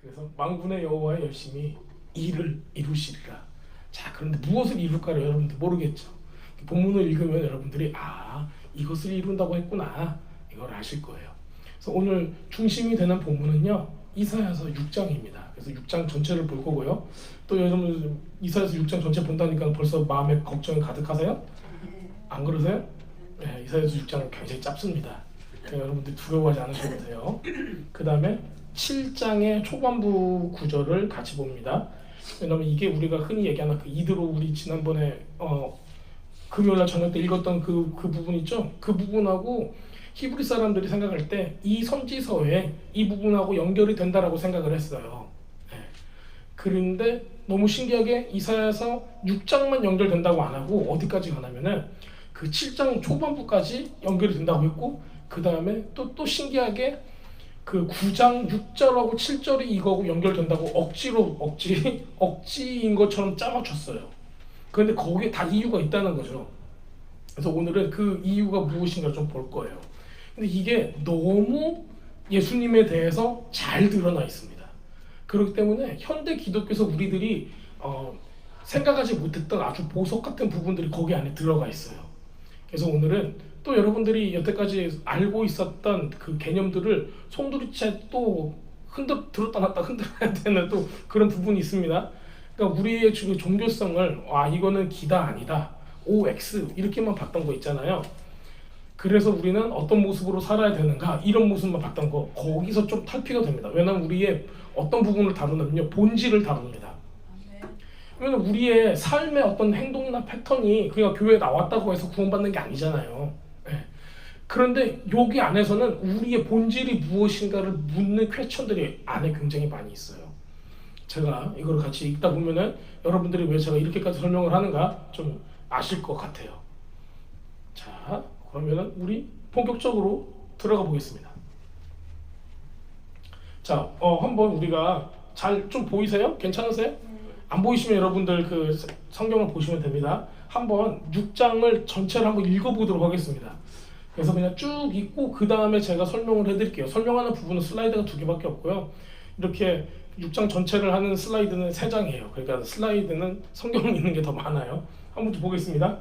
그래서 만군의 여호와 열심히 일을 이루시리라. 자, 그런데 무엇을 이룰까를 여러분들 모르겠죠. 본문을 읽으면 여러분들이 이것을 이룬다고 했구나, 이걸 아실 거예요. 그래서 오늘 중심이 되는 본문은요, 이사야서 6장입니다. 그래서 6장 전체를 볼 거고요. 또 여러분 이사야서 6장 전체 본다니까 벌써 마음에 걱정이 가득하세요? 안 그러세요? 네, 이사야서 6장은 굉장히 짧습니다. 그러니까 여러분들 두려워하지 않으셔도 돼요. 그 다음에 7장의 초반부 구절을 같이 봅니다. 왜냐면 이게 우리가 흔히 얘기하는 그 이드로, 우리 지난번에 금요일날 저녁 때 읽었던 그 부분 있죠? 그 부분하고 히브리 사람들이 생각할 때 이 선지서에 이 부분하고 연결이 된다라고 생각을 했어요. 네. 그런데 너무 신기하게 이사야서 6장만 연결된다고 안 하고 어디까지 가냐면은 그 7장 초반부까지 연결이 된다고 했고, 그 다음에 또 신기하게 그 9장 6절하고 7절이 이거하고 연결된다고 억지인 것처럼 짜맞췄어요. 그런데 거기에 다 이유가 있다는 거죠. 그래서 오늘은 그 이유가 무엇인가 좀 볼 거예요. 근데 이게 너무 예수님에 대해서 잘 드러나 있습니다. 그렇기 때문에 현대 기독교에서 우리들이 생각하지 못했던 아주 보석 같은 부분들이 거기 안에 들어가 있어요. 그래서 오늘은 또 여러분들이 여태까지 알고 있었던 그 개념들을 송두리째 또 들었다 놨다 흔들어야 되는 또 그런 부분이 있습니다. 그러니까 우리의 종교성을 이거는 기다 아니다, OX 이렇게만 봤던 거 있잖아요. 그래서 우리는 어떤 모습으로 살아야 되는가, 이런 모습만 봤던 거, 거기서 좀 탈피가 됩니다. 왜냐하면 우리의 어떤 부분을 다루냐면요, 본질을 다룹니다. 왜냐면 우리의 삶의 어떤 행동이나 패턴이 그냥 교회에 나왔다고 해서 구원받는 게 아니잖아요. 네. 그런데 여기 안에서는 우리의 본질이 무엇인가를 묻는 퀘스천들이 안에 굉장히 많이 있어요. 제가 이걸 같이 읽다 보면은 여러분들이 왜 제가 이렇게까지 설명을 하는가 좀 아실 것 같아요. 자, 그러면은 우리 본격적으로 들어가 보겠습니다. 자, 한번 우리가 잘 좀 보이세요? 괜찮으세요? 안 보이시면 여러분들 그 성경을 보시면 됩니다. 한번 6장을 전체를 한번 읽어보도록 하겠습니다. 그래서 그냥 쭉 읽고 그 다음에 제가 설명을 해드릴게요. 설명하는 부분은 슬라이드가 2개밖에 없고요. 이렇게 6장 전체를 하는 슬라이드는 3장이에요. 그러니까 슬라이드는 성경을 읽는 게 더 많아요. 한번 더 보겠습니다.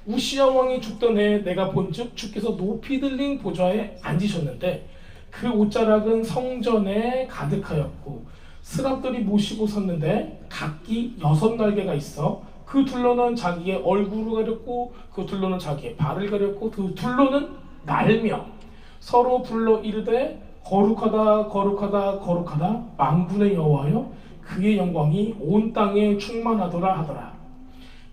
우시야 왕이 죽던 해에 내가 본즉 주께서 높이 들린 보좌에 앉으셨는데 그 옷자락은 성전에 가득하였고 스랍들이 모시고 섰는데 각기 6날개가 있어 그 둘로는 자기의 얼굴을 가렸고 그 둘로는 자기의 발을 가렸고 그 둘로는 날며 서로 불러 이르되 거룩하다 거룩하다 거룩하다 만군의 여호와여 그의 영광이 온 땅에 충만하더라 하더라.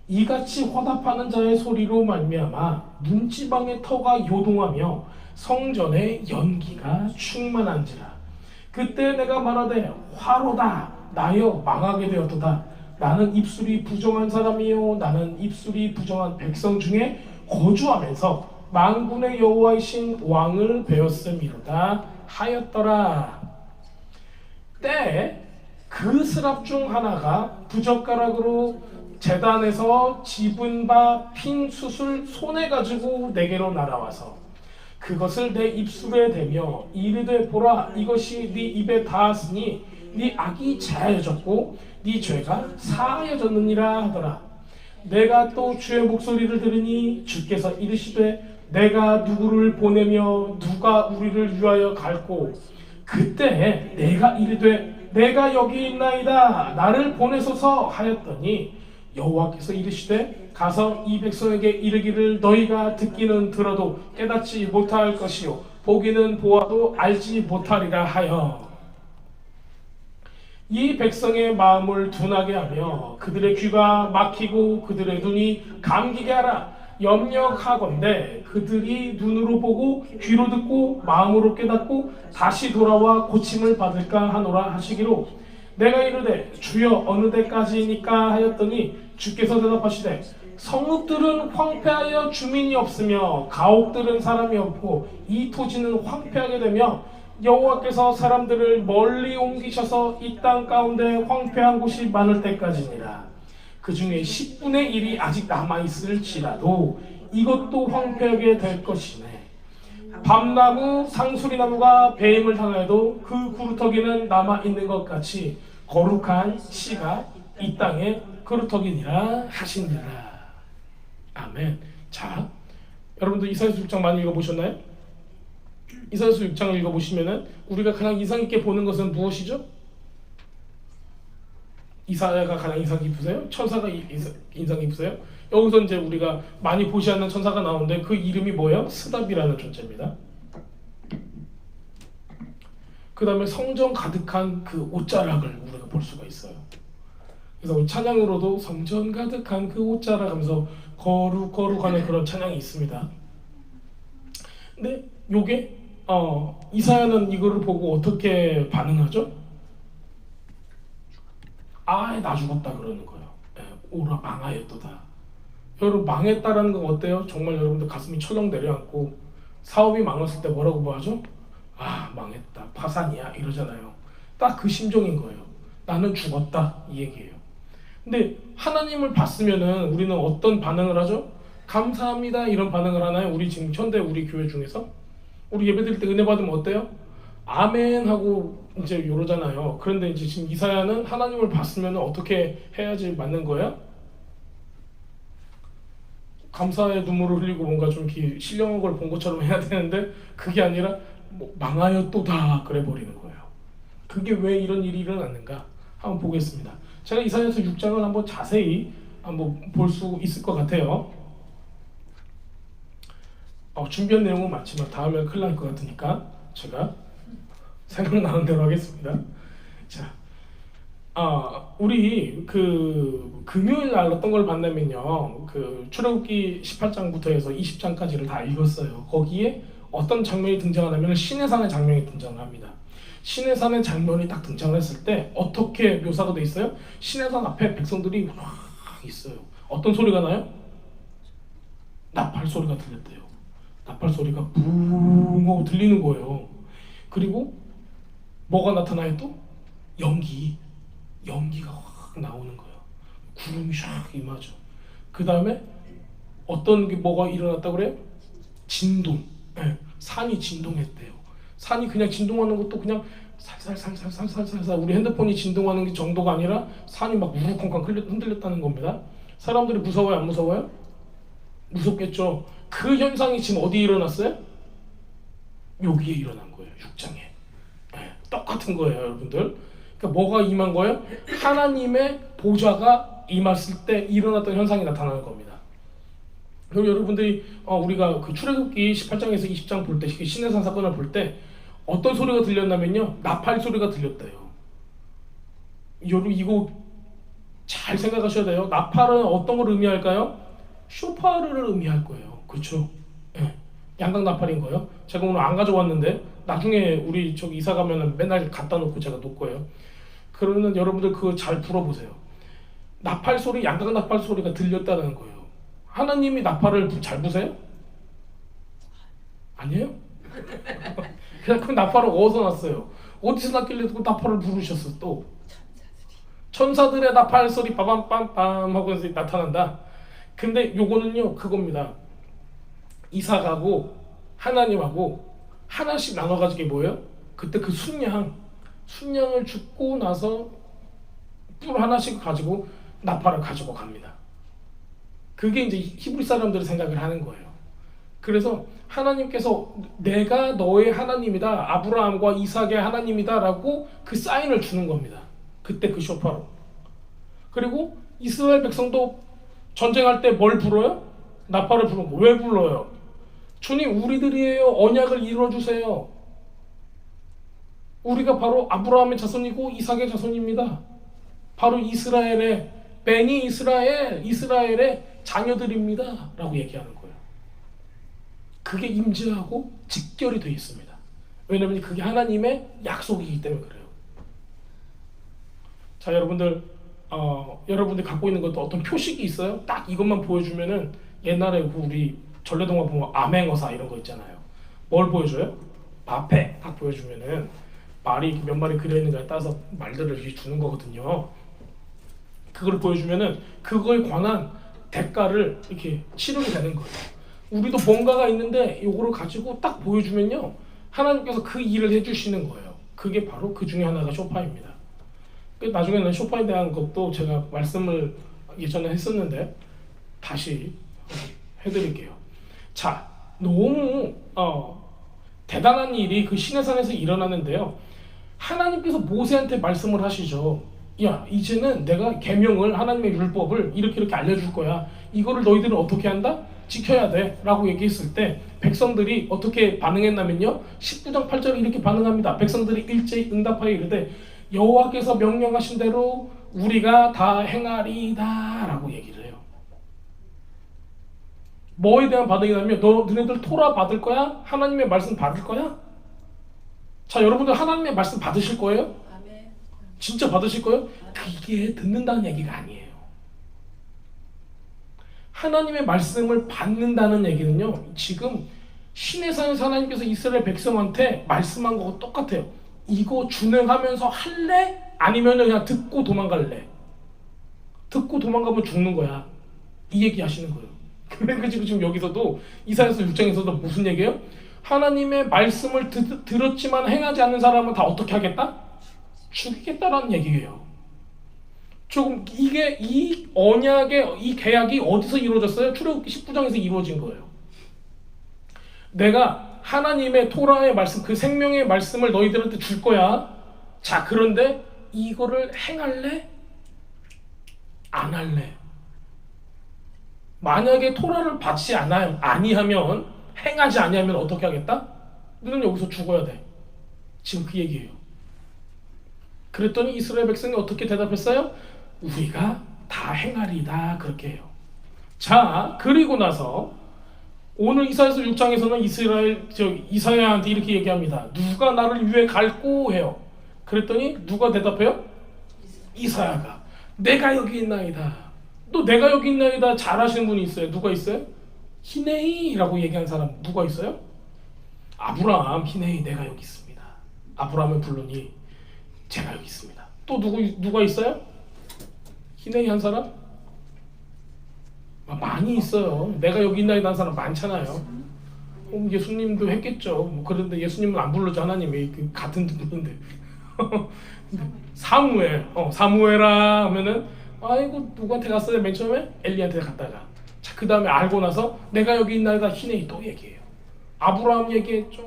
이같이 화답하는 자의 소리로 말미암아 문지방의 터가 요동하며 성전에 연기가 충만한지라. 그때 내가 말하되 화로다 나여 망하게 되었도다. 나는 입술이 부정한 사람이요 나는 입술이 부정한 백성 중에 거주하면서 만군의 여호와이신 왕을 배웠음이로다 하였더라. 때에 그 스랍 중 하나가 부젓가락으로 제단에서 집은 바 핀 숯을 손에 가지고 내게로 날아와서 그것을 내 입술에 대며 이르되 보라 이것이 네 입에 닿았으니 네 악이 제하여졌고 네 죄가 사하여졌느니라 하더라. 내가 또 주의 목소리를 들으니 주께서 이르시되 내가 누구를 보내며 누가 우리를 위하여 갈고 그때 내가 이르되 내가 여기 있나이다 나를 보내소서 하였더니 여호와께서 이르시되 가서 이 백성에게 이르기를 너희가 듣기는 들어도 깨닫지 못할 것이요 보기는 보아도 알지 못하리라 하여 이 백성의 마음을 둔하게 하며 그들의 귀가 막히고 그들의 눈이 감기게 하라. 염려하건대 그들이 눈으로 보고 귀로 듣고 마음으로 깨닫고 다시 돌아와 고침을 받을까 하노라 하시기로 내가 이르되 주여 어느 때까지니까 하였더니 주께서 대답하시되 성읍들은 황폐하여 주민이 없으며 가옥들은 사람이 없고 이 토지는 황폐하게 되며 여호와께서 사람들을 멀리 옮기셔서 이 땅 가운데 황폐한 곳이 많을 때까지니라. 그 중에 10분의 1이 아직 남아있을지라도 이것도 황폐하게 될 것이네. 밤나무 상수리나무가 배임을 당하여도 그 구루터기는 남아있는 것 같이 거룩한 씨가 이 땅에 그루터기니라 하시니라. 아멘. 자, 여러분들 이사야서 6장 많이 읽어보셨나요? 이사야서 6장을 읽어보시면은 우리가 가장 인상 깊게 보는 것은 무엇이죠? 이사야가 가장 인상 깊으세요? 천사가 인상 깊으세요? 여기서 이제 우리가 많이 보지 않는 천사가 나오는데 그 이름이 뭐예요? 스답이라는 존재입니다. 그 다음에 성전 가득한 그 옷자락을 우리가 볼 수가 있어요. 그래서 우리 찬양으로도 성전 가득한 그 옷자락 하면서 거룩하는 그런 찬양이 있습니다. 근데 요게 이사야는 이거를 보고 어떻게 반응하죠? 아예 나 죽었다 그러는 거예요. 오라 망하였도다. 여러분 망했다라는 건 어때요? 정말 여러분들 가슴이 철렁 내려앉고 사업이 망했을 때 뭐라고 뭐하죠? 아 망했다 파산이야 이러잖아요. 딱 그 심정인 거예요. 나는 죽었다 이 얘기예요. 근데 하나님을 봤으면은 우리는 어떤 반응을 하죠? 감사합니다 이런 반응을 하나요? 우리 지금 현대 우리 교회 중에서 우리 예배 드릴 때 은혜 받으면 어때요? 아멘 하고 이제 이러잖아요. 그런데 이제 지금 이사야는 하나님을 봤으면 어떻게 해야지 맞는 거예요? 감사의 눈물을 흘리고 뭔가 좀 이렇게 신령한 걸 본 것처럼 해야 되는데 그게 아니라 뭐 망하였도다 그래 버리는 거예요. 그게 왜 이런 일이 일어났는가 한번 보겠습니다. 제가 이사야서 6장을 한번 자세히 한번 볼 수 있을 것 같아요. 준비한 내용은 많지만 다음에 큰일 날 것 같으니까 제가 생각나는 대로 하겠습니다. 자, 우리 그 금요일 날 어떤 걸 봤냐면요, 그 출애굽기 18장부터 해서 20장까지를 다 읽었어요. 거기에 어떤 장면이 등장하냐면 시내산의 장면이 등장합니다. 시내산의 장면이 딱 등장했을 때 어떻게 묘사가 돼 있어요? 시내산 앞에 백성들이 확 있어요. 어떤 소리가 나요? 나팔 소리가 들렸대요. 나팔 소리가 붕 하고 들리는 거예요. 그리고 뭐가 나타나요 또? 연기가 확 나오는 거예요. 구름이 샥 임하죠. 그 다음에 어떤 게 뭐가 일어났다고 그래요? 진동. 네, 산이 진동했대요. 산이 그냥 진동하는 것도 그냥 살살살살살살살 우리 핸드폰이 진동하는 게 정도가 아니라 산이 막 우르콩쾅 흔들렸다는 겁니다. 사람들이 무서워요 안 무서워요? 무섭겠죠. 그 현상이 지금 어디에 일어났어요? 여기에 일어난 거예요. 6장에. 네, 똑같은 거예요 여러분들. 그러니까 뭐가 임한 거예요? 하나님의 보좌가 임했을 때 일어났던 현상이 나타나는 겁니다. 그리고 여러분들이 우리가 그 출애굽기 18장에서 20장 볼 때 시내산 사건을 볼 때 어떤 소리가 들렸냐면요, 나팔 소리가 들렸대요. 여러분 이거 잘 생각하셔야 돼요. 나팔은 어떤 걸 의미할까요? 쇼파르를 의미할 거예요. 그렇죠? 네. 양각 나팔인 거예요. 제가 오늘 안 가져왔는데 나중에 우리 저기 이사 가면은 맨날 갖다 놓고 제가 놓을 거예요. 그러면 여러분들 그거 잘 불어보세요. 나팔 소리, 양각 나팔 소리가 들렸다는 거예요. 하나님이 나팔을 잘 부세요? 아니에요? 그냥 그 나팔을 어디서 났어요? 어디서 났길래 그 나팔을 부르셨어 또? 천사들의 나팔 소리 빠밤빰빰 하고 나타난다. 근데 요거는요 그겁니다. 이사 가고 하나님하고 하나씩 나눠가지고 뭐예요? 그때 그 순양을 죽고 나서 뿔 하나씩 가지고 나팔을 가지고 갑니다. 그게 이제 히브리 사람들이 생각을 하는 거예요. 그래서 하나님께서 내가 너의 하나님이다, 아브라함과 이삭의 하나님이다 라고 그 사인을 주는 겁니다. 그때 그 쇼파로. 그리고 이스라엘 백성도 전쟁할 때 뭘 불어요? 나팔을 부르는 거. 왜 불러요? 주님 우리들이에요. 언약을 이루어주세요. 우리가 바로 아브라함의 자손이고 이삭의 자손입니다. 바로 이스라엘의 베니 이스라엘의 자녀들입니다 라고 얘기하는 거예요. 그게 임재하고 직결이 되어 있습니다. 왜냐하면 그게 하나님의 약속이기 때문에 그래요. 자 여러분들 여러분들이 갖고 있는 것도 어떤 표식이 있어요? 딱 이것만 보여주면은 옛날에 우리 전래동화 보면 암행어사 이런 거 있잖아요. 뭘 보여줘요? 마패 딱 보여주면은 말이 몇 마리 그려있는가에 따라서 말들을 이렇게 주는 거거든요. 그걸 보여주면은 그거에 관한 대가를 이렇게 치르게 되는 거예요. 우리도 뭔가가 있는데 이거를 가지고 딱 보여주면요, 하나님께서 그 일을 해주시는 거예요. 그게 바로 그 중에 하나가 쇼파입니다. 나중에는 쇼파에 대한 것도 제가 말씀을 예전에 했었는데 다시 해드릴게요. 자, 너무 대단한 일이 그 시내산에서 일어나는데요. 하나님께서 모세한테 말씀을 하시죠. 야, 이제는 내가 계명을, 하나님의 율법을 이렇게 알려줄 거야. 이거를 너희들은 어떻게 한다? 지켜야 돼 라고 얘기했을 때 백성들이 어떻게 반응했냐면요, 19장 8절에 이렇게 반응합니다. 백성들이 일제히 응답하여 이르되 여호와께서 명령하신 대로 우리가 다 행하리이다 라고 얘기를 해요. 뭐에 대한 반응이냐면, 너네들 토라 받을 거야? 하나님의 말씀 받을 거야? 자, 여러분들 하나님의 말씀 받으실 거예요? 아멘. 진짜 받으실 거예요? 그게 듣는다는 얘기가 아니에요. 하나님의 말씀을 받는다는 얘기는요, 지금 시내산에서 하나님께서 이스라엘 백성한테 말씀한 거하고 똑같아요. 이거 준행하면서 할래? 아니면 그냥 듣고 도망갈래? 듣고 도망가면 죽는 거야. 이 얘기 하시는 거예요. 그래가지고 지금 여기서도 이사야서 6장에서도 무슨 얘기예요? 하나님의 말씀을 들었지만 행하지 않는 사람은 다 어떻게 하겠다? 죽이겠다라는 얘기예요. 조금 이게 이 언약의 이 계약이 어디서 이루어졌어요? 출애굽기 19장에서 이루어진 거예요. 내가 하나님의 토라의 말씀, 그 생명의 말씀을 너희들한테 줄 거야. 자, 그런데 이거를 행할래? 안 할래? 만약에 토라를 받지 아니하면, 행하지 아니하면 어떻게 하겠다? 너는 여기서 죽어야 돼. 지금 그 얘기예요. 그랬더니 이스라엘 백성이 어떻게 대답했어요? 우리가 다 행하리다, 그렇게 해요. 자, 그리고 나서 오늘 이사야서 6장에서는 이사야한테 이렇게 얘기합니다. 누가 나를 위해 갈꼬 해요. 그랬더니 누가 대답해요? 이사야가 내가 여기 있나이다. 또 내가 여기 있나이다 잘 하시는 분이 있어요. 누가 있어요? 히네이라고 얘기한 사람 누가 있어요? 아브라함. 히네이 내가 여기 있습니다. 아브라함을 부르니 제가 여기 있습니다. 또 누가 있어요? 히네이 한 사람? 많이 있어요. 내가 여기 있나이다 한 사람 많잖아요. 예수님도 했겠죠. 그런데 예수님은 안 불러줘. 하나님이 같은 분인데. 사무엘아 하면은 아이고 누구한테 갔어요? 맨 처음에 엘리한테 갔다가, 자, 그 다음에 알고 나서 내가 여기 있나이다 히네이 또 얘기해요. 아브라함 얘기했죠.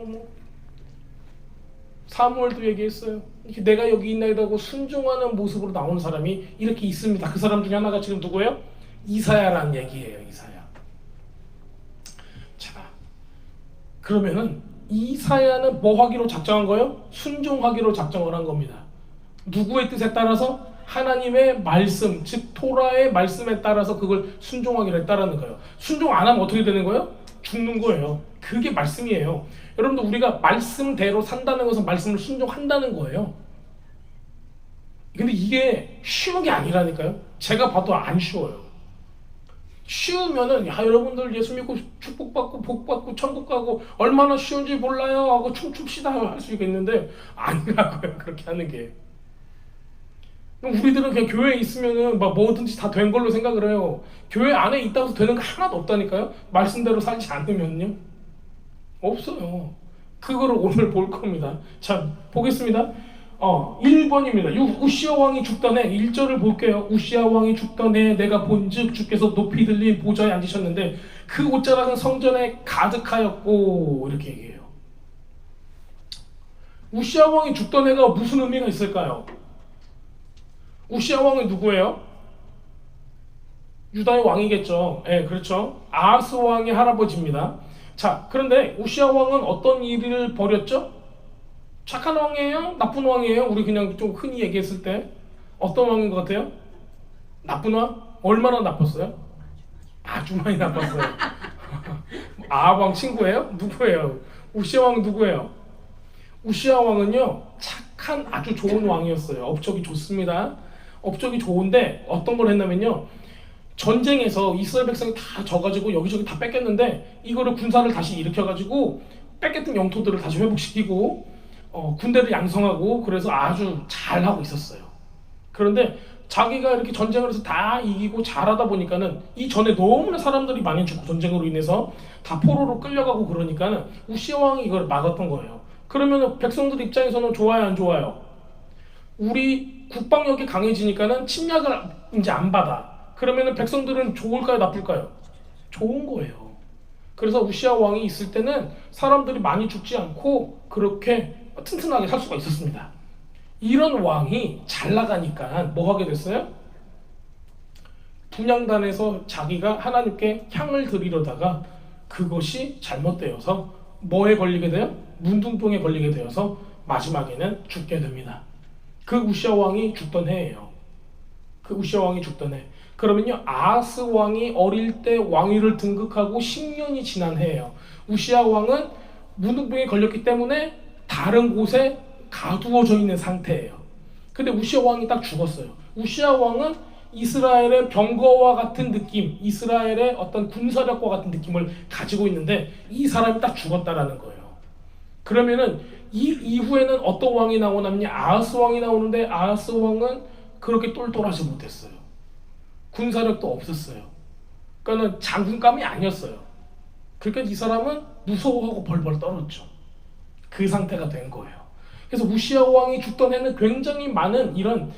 사무엘도 얘기했어요. 이렇게 내가 여기 있나이다고 순종하는 모습으로 나오는 사람이 이렇게 있습니다. 그 사람 중에 하나가 지금 누구예요? 이사야라는 얘기예요. 이사야. 자, 그러면은 이사야는 뭐 하기로 작정한 거예요? 순종하기로 작정을 한 겁니다. 누구의 뜻에 따라서? 하나님의 말씀, 즉 토라의 말씀에 따라서 그걸 순종하기로 했다라는 거예요. 순종 안 하면 어떻게 되는 거예요? 죽는 거예요. 그게 말씀이에요. 여러분들, 우리가 말씀대로 산다는 것은 말씀을 순종한다는 거예요. 근데 이게 쉬운 게 아니라니까요. 제가 봐도 안 쉬워요. 쉬우면은 여러분들 예수 믿고 축복받고 복받고 천국 가고 얼마나 쉬운지 몰라요 하고 춤춥시다 할 수 있겠는데 아니라고요. 그렇게 하는 게. 우리들은 그냥 교회에 있으면은 막 뭐든지 다 된 걸로 생각을 해요. 교회 안에 있다고 되는 거 하나도 없다니까요. 말씀대로 살지 않으면요. 없어요. 그거를 오늘 볼 겁니다. 자, 보겠습니다. 1번입니다. 우시아 왕이 죽던 해 1절을 볼게요. 우시아 왕이 죽던 해 내가 본즉 주께서 높이 들린 보좌에 앉으셨는데 그 옷자락은 성전에 가득하였고, 이렇게 얘기해요. 우시아 왕이 죽던 해가 무슨 의미가 있을까요? 우시아 왕은 누구예요? 유다의 왕이겠죠. 예, 그렇죠. 아하스 왕의 할아버지입니다. 자, 그런데 우시아 왕은 어떤 일을 벌였죠? 착한 왕이에요? 나쁜 왕이에요? 우리 그냥 좀 흔히 얘기했을 때 어떤 왕인 것 같아요? 나쁜 왕? 얼마나 나빴어요? 아주 많이 나빴어요. 아합 왕 친구예요? 누구예요? 우시아 왕은 누구예요? 우시아 왕은요, 착한 아주 좋은 왕이었어요. 업적이 좋습니다. 업적이 좋은데 어떤 걸 했냐면요, 전쟁에서 이스라엘 백성이 다 져가지고 여기저기 다 뺏겼는데 이거를 군사를 다시 일으켜가지고 뺏겼던 영토들을 다시 회복시키고 군대를 양성하고, 그래서 아주 잘하고 있었어요. 그런데 자기가 이렇게 전쟁을 해서 다 이기고 잘하다 보니까는 이 전에 너무나 사람들이 많이 죽고 전쟁으로 인해서 다 포로로 끌려가고 그러니까는 우시아 왕이 이걸 막았던 거예요. 그러면 백성들 입장에서는 좋아요, 안 좋아요? 우리 국방력이 강해지니까는 침략을 이제 안 받아. 그러면은 백성들은 좋을까요, 나쁠까요? 좋은 거예요. 그래서 우시아 왕이 있을 때는 사람들이 많이 죽지 않고 그렇게 튼튼하게 살 수가 있었습니다. 이런 왕이 잘 나가니까 뭐 하게 됐어요? 분향단에서 자기가 하나님께 향을 드리려다가 그것이 잘못되어서 뭐에 걸리게 돼요? 문둥병에 걸리게 되어서 마지막에는 죽게 됩니다. 그 우시아 왕이 죽던 해예요. 그 우시아 왕이 죽던 해. 그러면요, 아하스 왕이 어릴 때 왕위를 등극하고 10년이 지난 해예요. 우시아 왕은 문둥병에 걸렸기 때문에 다른 곳에 가두어져 있는 상태예요. 근데 우시아 왕이 딱 죽었어요. 우시아 왕은 이스라엘의 병거와 같은 느낌, 이스라엘의 어떤 군사력과 같은 느낌을 가지고 있는데 이 사람이 딱 죽었다라는 거예요. 그러면은 이 이후에는 어떤 왕이 나오냐면요, 아하스 왕이 나오는데 아하스 왕은 그렇게 똘똘하지 못했어요. 군사력도 없었어요. 그러니까는 장군감이 아니었어요. 그러니까 이 사람은 무서워하고 벌벌 떨었죠. 그 상태가 된 거예요. 그래서 우시아 왕이 죽던 해는 굉장히 많은 이런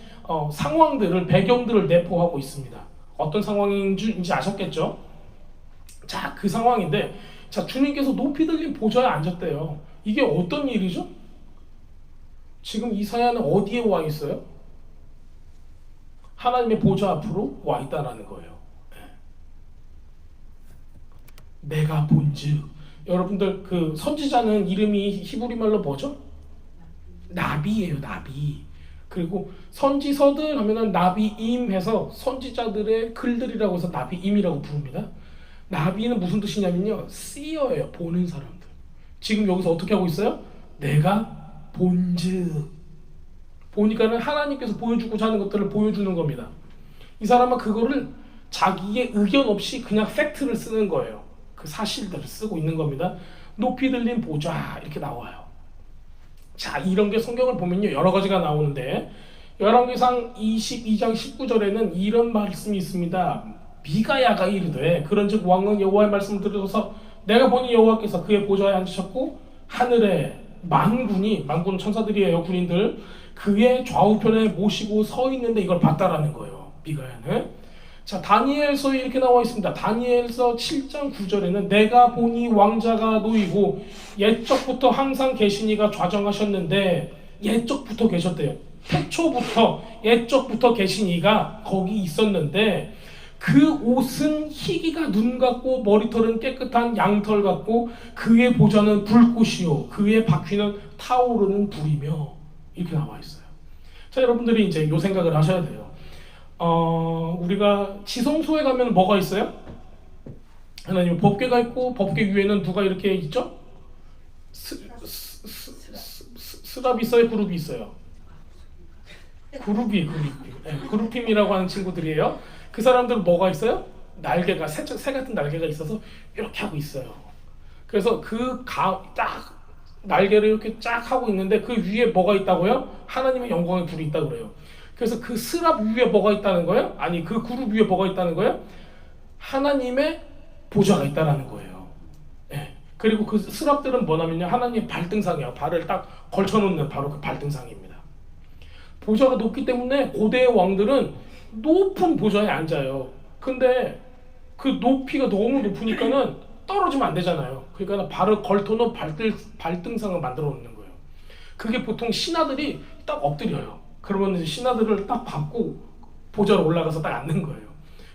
상황들을, 배경들을 내포하고 있습니다. 어떤 상황인지 아셨겠죠? 자, 그 상황인데, 자, 주님께서 높이 들린 보좌에 앉았대요. 이게 어떤 일이죠? 지금 이사야는 어디에 와 있어요? 하나님의 보좌 앞으로 와 있다라는 거예요. 내가 본즉, 여러분들 그 선지자는 이름이 히브리 말로 뭐죠? 나비예요, 나비. 그리고 선지서들 하면은 나비임 해서 선지자들의 글들이라고 해서 나비임이라고 부릅니다. 나비는 무슨 뜻이냐면요, seer예요, 보는 사람들. 지금 여기서 어떻게 하고 있어요? 내가 본즉, 보니까는 하나님께서 보여주고자 하는 것들을 보여주는 겁니다. 이 사람은 그거를 자기의 의견 없이 그냥 팩트를 쓰는 거예요. 그 사실들을 쓰고 있는 겁니다. 높이 들린 보좌 이렇게 나와요. 자, 이런 게 성경을 보면요, 여러 가지가 나오는데 열왕기상 22장 19절에는 이런 말씀이 있습니다. 미가야가 이르되 그런즉 왕은 여호와의 말씀을 들어서 내가 보니 여호와께서 그의 보좌에 앉으셨고 하늘에 만군은 천사들이에요, 군인들, 그의 좌우편에 모시고 서 있는데 이걸 봤다라는 거예요, 미가야는. 자, 다니엘서에 이렇게 나와 있습니다. 다니엘서 7장 9절에는 내가 보니 왕자가 놓이고 옛적부터 항상 계시니가 좌정하셨는데, 옛적부터 계셨대요. 태초부터 옛적부터 계신 이가 거기 있었는데 그 옷은 희기가 눈 같고 머리털은 깨끗한 양털 같고 그의 보좌는 불꽃이요 그의 바퀴는 타오르는 불이며, 이렇게 나와 있어요. 자, 여러분들이 이제 요 생각을 하셔야 돼요. 우리가 지성소에 가면 뭐가 있어요? 하나님 법궤가 있고 법궤 위에는 누가 이렇게 있죠? 스랍이 있어요? 그룹이 있어요? 그룹힘이라고 하는 친구들이에요. 그 사람들은 뭐가 있어요? 날개가 새 같은 날개가 있어서 이렇게 하고 있어요. 그래서 딱 날개를 이렇게 쫙 하고 있는데 그 위에 뭐가 있다고요? 하나님의 영광의 불이 있다고 그래요. 그래서 그 스랍 위에 뭐가 있다는 거예요? 아니, 그 그룹 위에 뭐가 있다는 거예요? 하나님의 보좌가 있다는 거예요. 네. 그리고 그 스랍들은 뭐냐면요, 하나님의 발등상이에요. 발을 딱 걸쳐놓는 바로 그 발등상입니다. 보좌가 높기 때문에 고대의 왕들은 높은 보좌에 앉아요. 근데 그 높이가 너무 높으니까는 떨어지면 안 되잖아요. 그러니까 발을 걸쳐놓은 발등상을 만들어 놓는 거예요. 그게 보통 신하들이 딱 엎드려요. 그러면 이제 신하들을 딱 밟고 보좌로 올라가서 딱 앉는 거예요.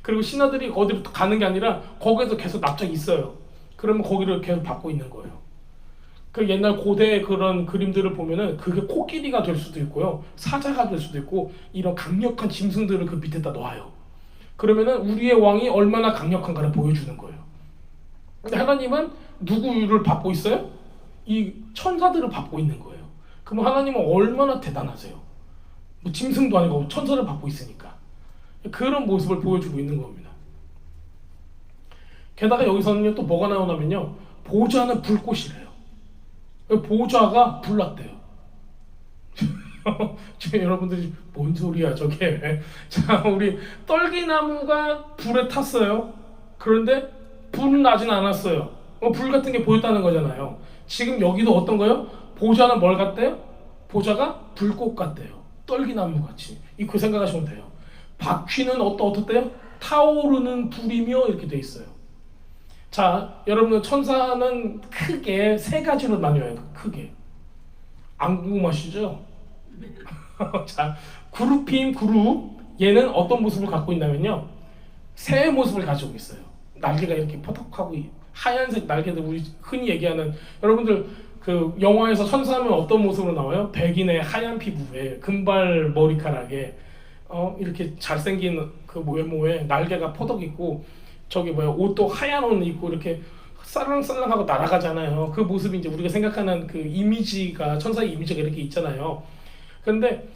그리고 신하들이 어디로 가는 게 아니라 거기에서 계속 납작 있어요. 그러면 거기를 계속 밟고 있는 거예요. 그 옛날 고대 그런 그림들을 보면은 그게 코끼리가 될 수도 있고요, 사자가 될 수도 있고, 이런 강력한 짐승들을 그 밑에다 놓아요. 그러면은 우리의 왕이 얼마나 강력한가를 보여주는 거예요. 근데 하나님은 누구를 밟고 있어요? 이 천사들을 밟고 있는 거예요. 그럼 하나님은 얼마나 대단하세요? 뭐 짐승도 아니고 천사를 밟고 있으니까. 그런 모습을 보여주고 있는 겁니다. 게다가 여기서는요, 또 뭐가 나오냐면요, 보좌는 불꽃이래요. 보좌가 불났대요. 지금 여러분들이 뭔 소리야 저게? 자, 우리 떨기나무가 불에 탔어요. 그런데 불은 나진 않았어요. 불 같은 게 보였다는 거잖아요. 지금 여기도 어떤 거요? 보좌는 뭘 같대요? 보좌가 불꽃 같대요. 떨기나무 같이. 이렇게 생각하시면 돼요. 바퀴는 어떻대요? 타오르는 불이며 이렇게 돼 있어요. 자, 여러분 천사는 크게 세 가지로 나뉘어요. 크게. 안 궁금하시죠? 자, 그룹. 얘는 어떤 모습을 갖고 있냐면요. 새의 모습을 가지고 있어요. 날개가 이렇게 퍼덕하고 하얀색 날개들, 우리 흔히 얘기하는, 여러분들 그 영화에서 천사하면 어떤 모습으로 나와요? 백인의 하얀 피부에 금발 머리카락에 이렇게 잘생긴 그 외모에 날개가 퍼덕 있고, 저기 옷도 하얀 옷 입고 이렇게 살랑살랑하고 날아가잖아요. 그 모습이 이제 우리가 생각하는 그 이미지가, 천사의 이미지가 이렇게 있잖아요. 그런데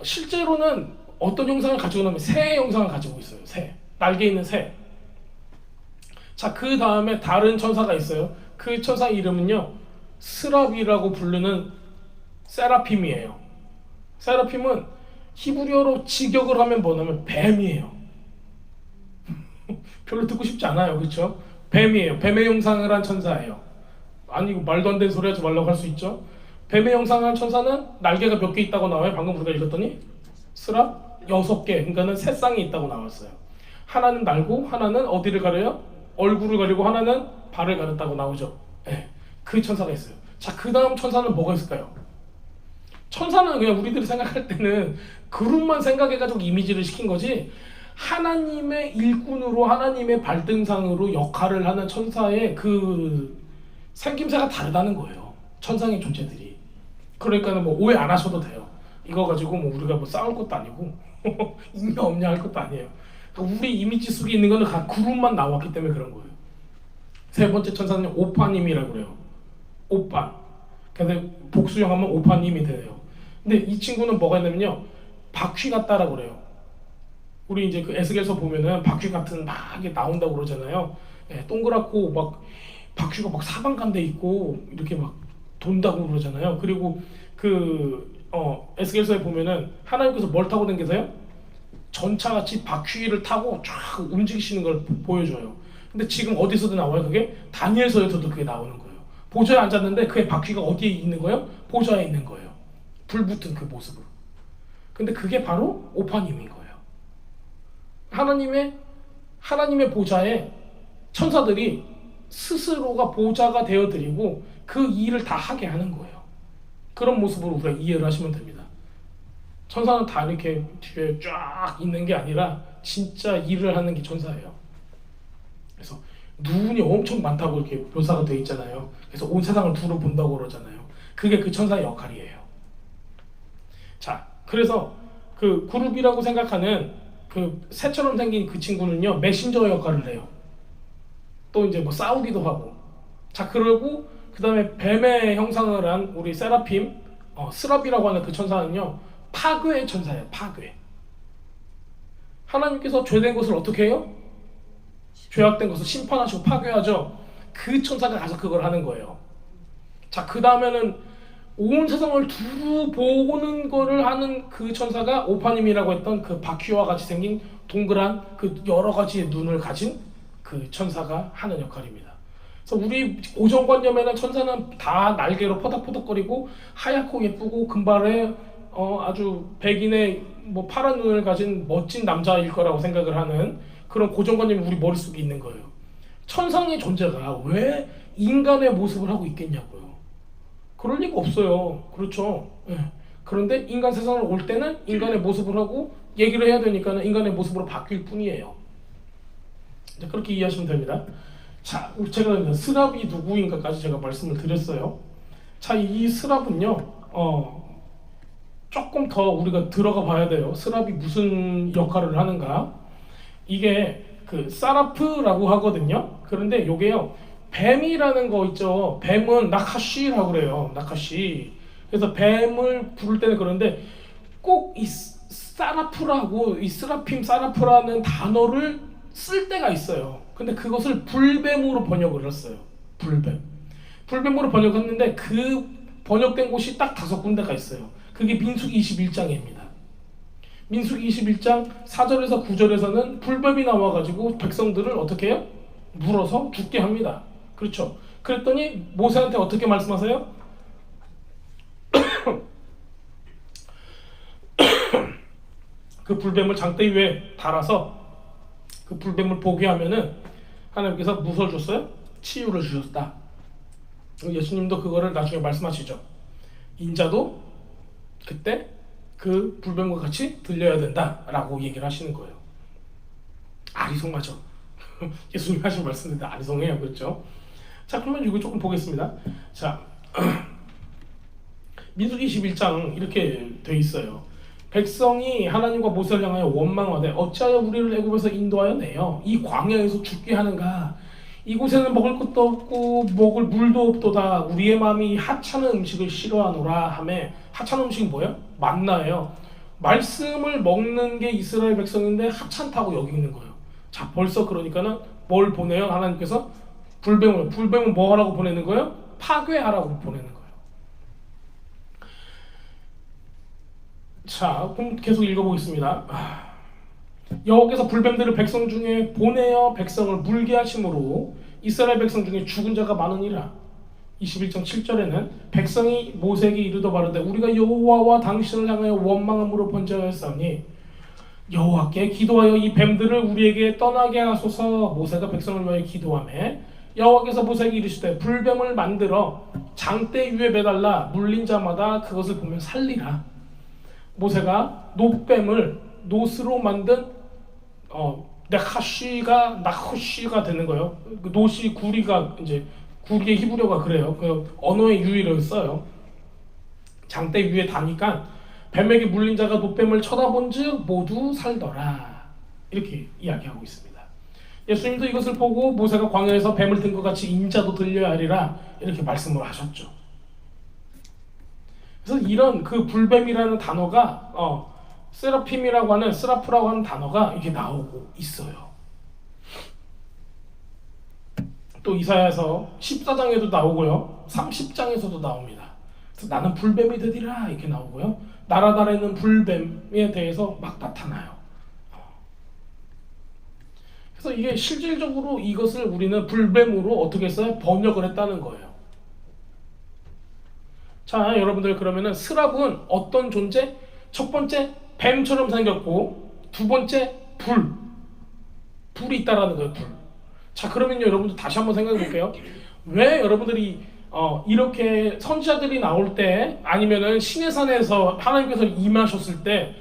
실제로는 어떤 형상을 가지고 있냐면 새의 형상을 가지고 있어요. 새, 날개 있는 새. 자, 그 다음에 다른 천사가 있어요. 그 천사 이름은요, 스랍이라고 부르는 세라핌이에요. 세라핌은 히브리어로 직역을 하면 뭐냐면 뱀이에요. 별로 듣고 싶지 않아요, 그렇죠? 뱀이에요. 뱀의 형상을 한 천사예요. 아니, 이거 말도 안 되는 소리 하지 말라고 할 수 있죠. 뱀의 형상을 한 천사는 날개가 몇 개 있다고 나와요? 방금 우리가 읽었더니 스랍 6개, 그러니까는 새 쌍이 있다고 나왔어요. 하나는 날고, 하나는 어디를 가려요? 얼굴을 가리고, 하나는 발을 가렸다고 나오죠. 네, 그 천사가 있어요. 자, 그 다음 천사는 뭐가 있을까요? 천사는 그냥 우리들이 생각할 때는 그룹만 생각해가지고 이미지를 시킨 거지, 하나님의 일꾼으로, 하나님의 발등상으로 역할을 하는 천사의 그 생김새가 다르다는 거예요. 천상의 존재들이. 그러니까는 뭐 오해 안 하셔도 돼요. 이거 가지고 뭐 우리가 뭐 싸울 것도 아니고 있냐 없냐 할 것도 아니에요. 그러니까 우리 이미지 속에 있는 거는 각 그룹만 나왔기 때문에 그런 거예요. 세 번째 천사는 오파님이라고 그래요. 오빠. 그래서 복수형 하면 오파님이 되네요. 근데 이 친구는 뭐가 있냐면요, 바퀴 같다라고 그래요. 우리 이제 그 에스겔서 보면은 바퀴 같은 막 이게 나온다고 그러잖아요. 예, 동그랗고 막 바퀴가 막 사방간데 있고 이렇게 막 돈다고 그러잖아요. 그리고 그 에스겔서에 보면은 하나님께서 뭘 타고 다니세요? 전차같이 바퀴를 타고 쫙 움직이시는 걸 보여줘요. 근데 지금 어디서도 나와요? 그게 다니엘서에서도 그게 나오는 거예요. 보좌에 앉았는데 그의 바퀴가 어디에 있는 거예요? 보좌에 있는 거예요. 불 붙은 그 모습으로. 근데 그게 바로 오파님인 거예요. 하나님의 보좌에 천사들이 스스로가 보좌가 되어드리고 그 일을 다 하게 하는 거예요. 그런 모습으로 우리가 이해를 하시면 됩니다. 천사는 다 이렇게 뒤에 쫙 있는 게 아니라 진짜 일을 하는 게 천사예요. 그래서 눈이 엄청 많다고 이렇게 묘사가 되어 있잖아요. 그래서 온 세상을 두루 본다고 그러잖아요. 그게 그 천사의 역할이에요. 자, 그래서 그 그룹이라고 생각하는 그 새처럼 생긴 그 친구는요, 메신저 역할을 해요. 또 이제 뭐 싸우기도 하고. 자, 그러고 그 다음에 뱀의 형상을 한 우리 세라핌, 스랍이라고 하는 그 천사는요, 파괴의 천사예요. 파괴. 하나님께서 죄된 것을 어떻게 해요? 죄악된 것을 심판하시고 파괴하죠. 그 천사가 가서 그걸 하는 거예요. 자, 그 다음에는 온 세상을 두루 보는 거를 하는 그 천사가 오파님이라고 했던 그 바퀴와 같이 생긴 동그란 그 여러 가지의 눈을 가진 그 천사가 하는 역할입니다. 그래서 우리 고정관념에는 천사는 다 날개로 퍼덕퍼덕거리고 하얗고 예쁘고 금발에 아주 백인의 뭐 파란 눈을 가진 멋진 남자일 거라고 생각을 하는 그런 고정관념이 우리 머릿속에 있는 거예요. 천상의 존재가 왜 인간의 모습을 하고 있겠냐고요. 그럴 리가 없어요. 그렇죠. 예. 그런데 인간 세상을 올 때는 인간의 모습을 하고 얘기를 해야 되니까 인간의 모습으로 바뀔 뿐이에요. 그렇게 이해하시면 됩니다. 자, 제가 스랍이 누구인가까지 제가 말씀을 드렸어요. 자, 이 스랍은요, 조금 더 우리가 들어가 봐야 돼요. 스랍이 무슨 역할을 하는가? 이게 그 사라프라고 하거든요. 그런데 요게요, 뱀이라는 거 있죠. 뱀은 나카시라고 그래요. 나카시. 그래서 뱀을 부를 때는 그런데 꼭 이 사라프라고, 이 스라핌 사라프라는 단어를 쓸 때가 있어요. 근데 그것을 불뱀으로 번역을 했어요. 불뱀으로 번역했는데 그 번역된 곳이 딱 5군데가 있어요. 그게 민수기 21장입니다. 민수기 21장 4절에서 9절에서는 불뱀이 나와가지고 백성들을 어떻게 해요? 물어서 죽게 합니다. 그렇죠. 그랬더니 모세한테 어떻게 말씀하세요? 그 불뱀을 장대 위에 달아서 그 불뱀을 보게 하면은 하나님께서 무엇을 줬어요? 치유를 주셨다. 예수님도 그거를 나중에 말씀하시죠. 인자도 그때 그 불뱀과 같이 들려야 된다라고 얘기를 하시는 거예요. 아리송하죠. 예수님 하신 말씀인데 아리송해요. 그렇죠? 자, 그러면 이거 조금 보겠습니다. 자, 민수기 21장 이렇게 돼 있어요. 백성이 하나님과 모세를 향하여 원망하되 어찌하여 우리를 애굽에서 인도하여 내어 이 광야에서 죽게 하는가. 이곳에는 먹을 것도 없고 먹을 물도 없도다. 우리의 마음이 하찮은 음식을 싫어하노라 하매. 하찮은 음식이 뭐예요? 만나예요. 말씀을 먹는 게 이스라엘 백성인데 하찮다고 여기는 거예요. 자, 벌써 그러니까는 뭘 보내요? 하나님께서 불뱀을 뭐 하라고 보내는 거예요? 파괴하라고 보내는 거예요. 자, 그럼 계속 읽어보겠습니다. 여호와께서 불뱀들을 백성 중에 보내어 백성을 물게 하심으로 이스라엘 백성 중에 죽은 자가 많으니라. 21장 7절에는 백성이 모세에게 이르러 바르되 우리가 여호와와 당신을 향하여 원망함으로 번제하였사오니 여호와께 기도하여 이 뱀들을 우리에게 떠나게 하소서. 모세가 백성을 위하여 기도하매 여호와께서 모세에게 이르시되 불뱀을 만들어 장대 위에 매달라 물린 자마다 그것을 보면 살리라. 모세가 노뱀을 노스로 만든 나호쉬가 되는 거예요. 그 노시 구리가 이제 구리의 히브리어가 그래요. 그 언어의 유의를 써요. 장대 위에 다니까 뱀에게 물린 자가 노뱀을 쳐다본즉 모두 살더라. 이렇게 이야기하고 있습니다. 예수님도 이것을 보고 모세가 광야에서 뱀을 든 것 같이 인자도 들려야 하리라 이렇게 말씀을 하셨죠. 그래서 이런 그 불뱀이라는 단어가 세라핌이라고 하는 스라프라고 하는 단어가 이게 나오고 있어요. 또 이사야서 14장에도 나오고요. 30장에서도 나옵니다. 그래서 나는 불뱀이 되리라 이렇게 나오고요. 나라달에는 불뱀에 대해서 막 나타나요. 그래서 이게 실질적으로 이것을 우리는 불뱀으로 어떻게 써요? 번역을 했다는 거예요. 자, 여러분들 그러면은 스랍은 어떤 존재? 첫 번째 뱀처럼 생겼고 두 번째 불이 있다라는 거예요. 불. 자, 그러면요 여러분들 다시 한번 생각해 볼게요. 왜 여러분들이 이렇게 선지자들이 나올 때 아니면은 시내산에서 하나님께서 임하셨을 때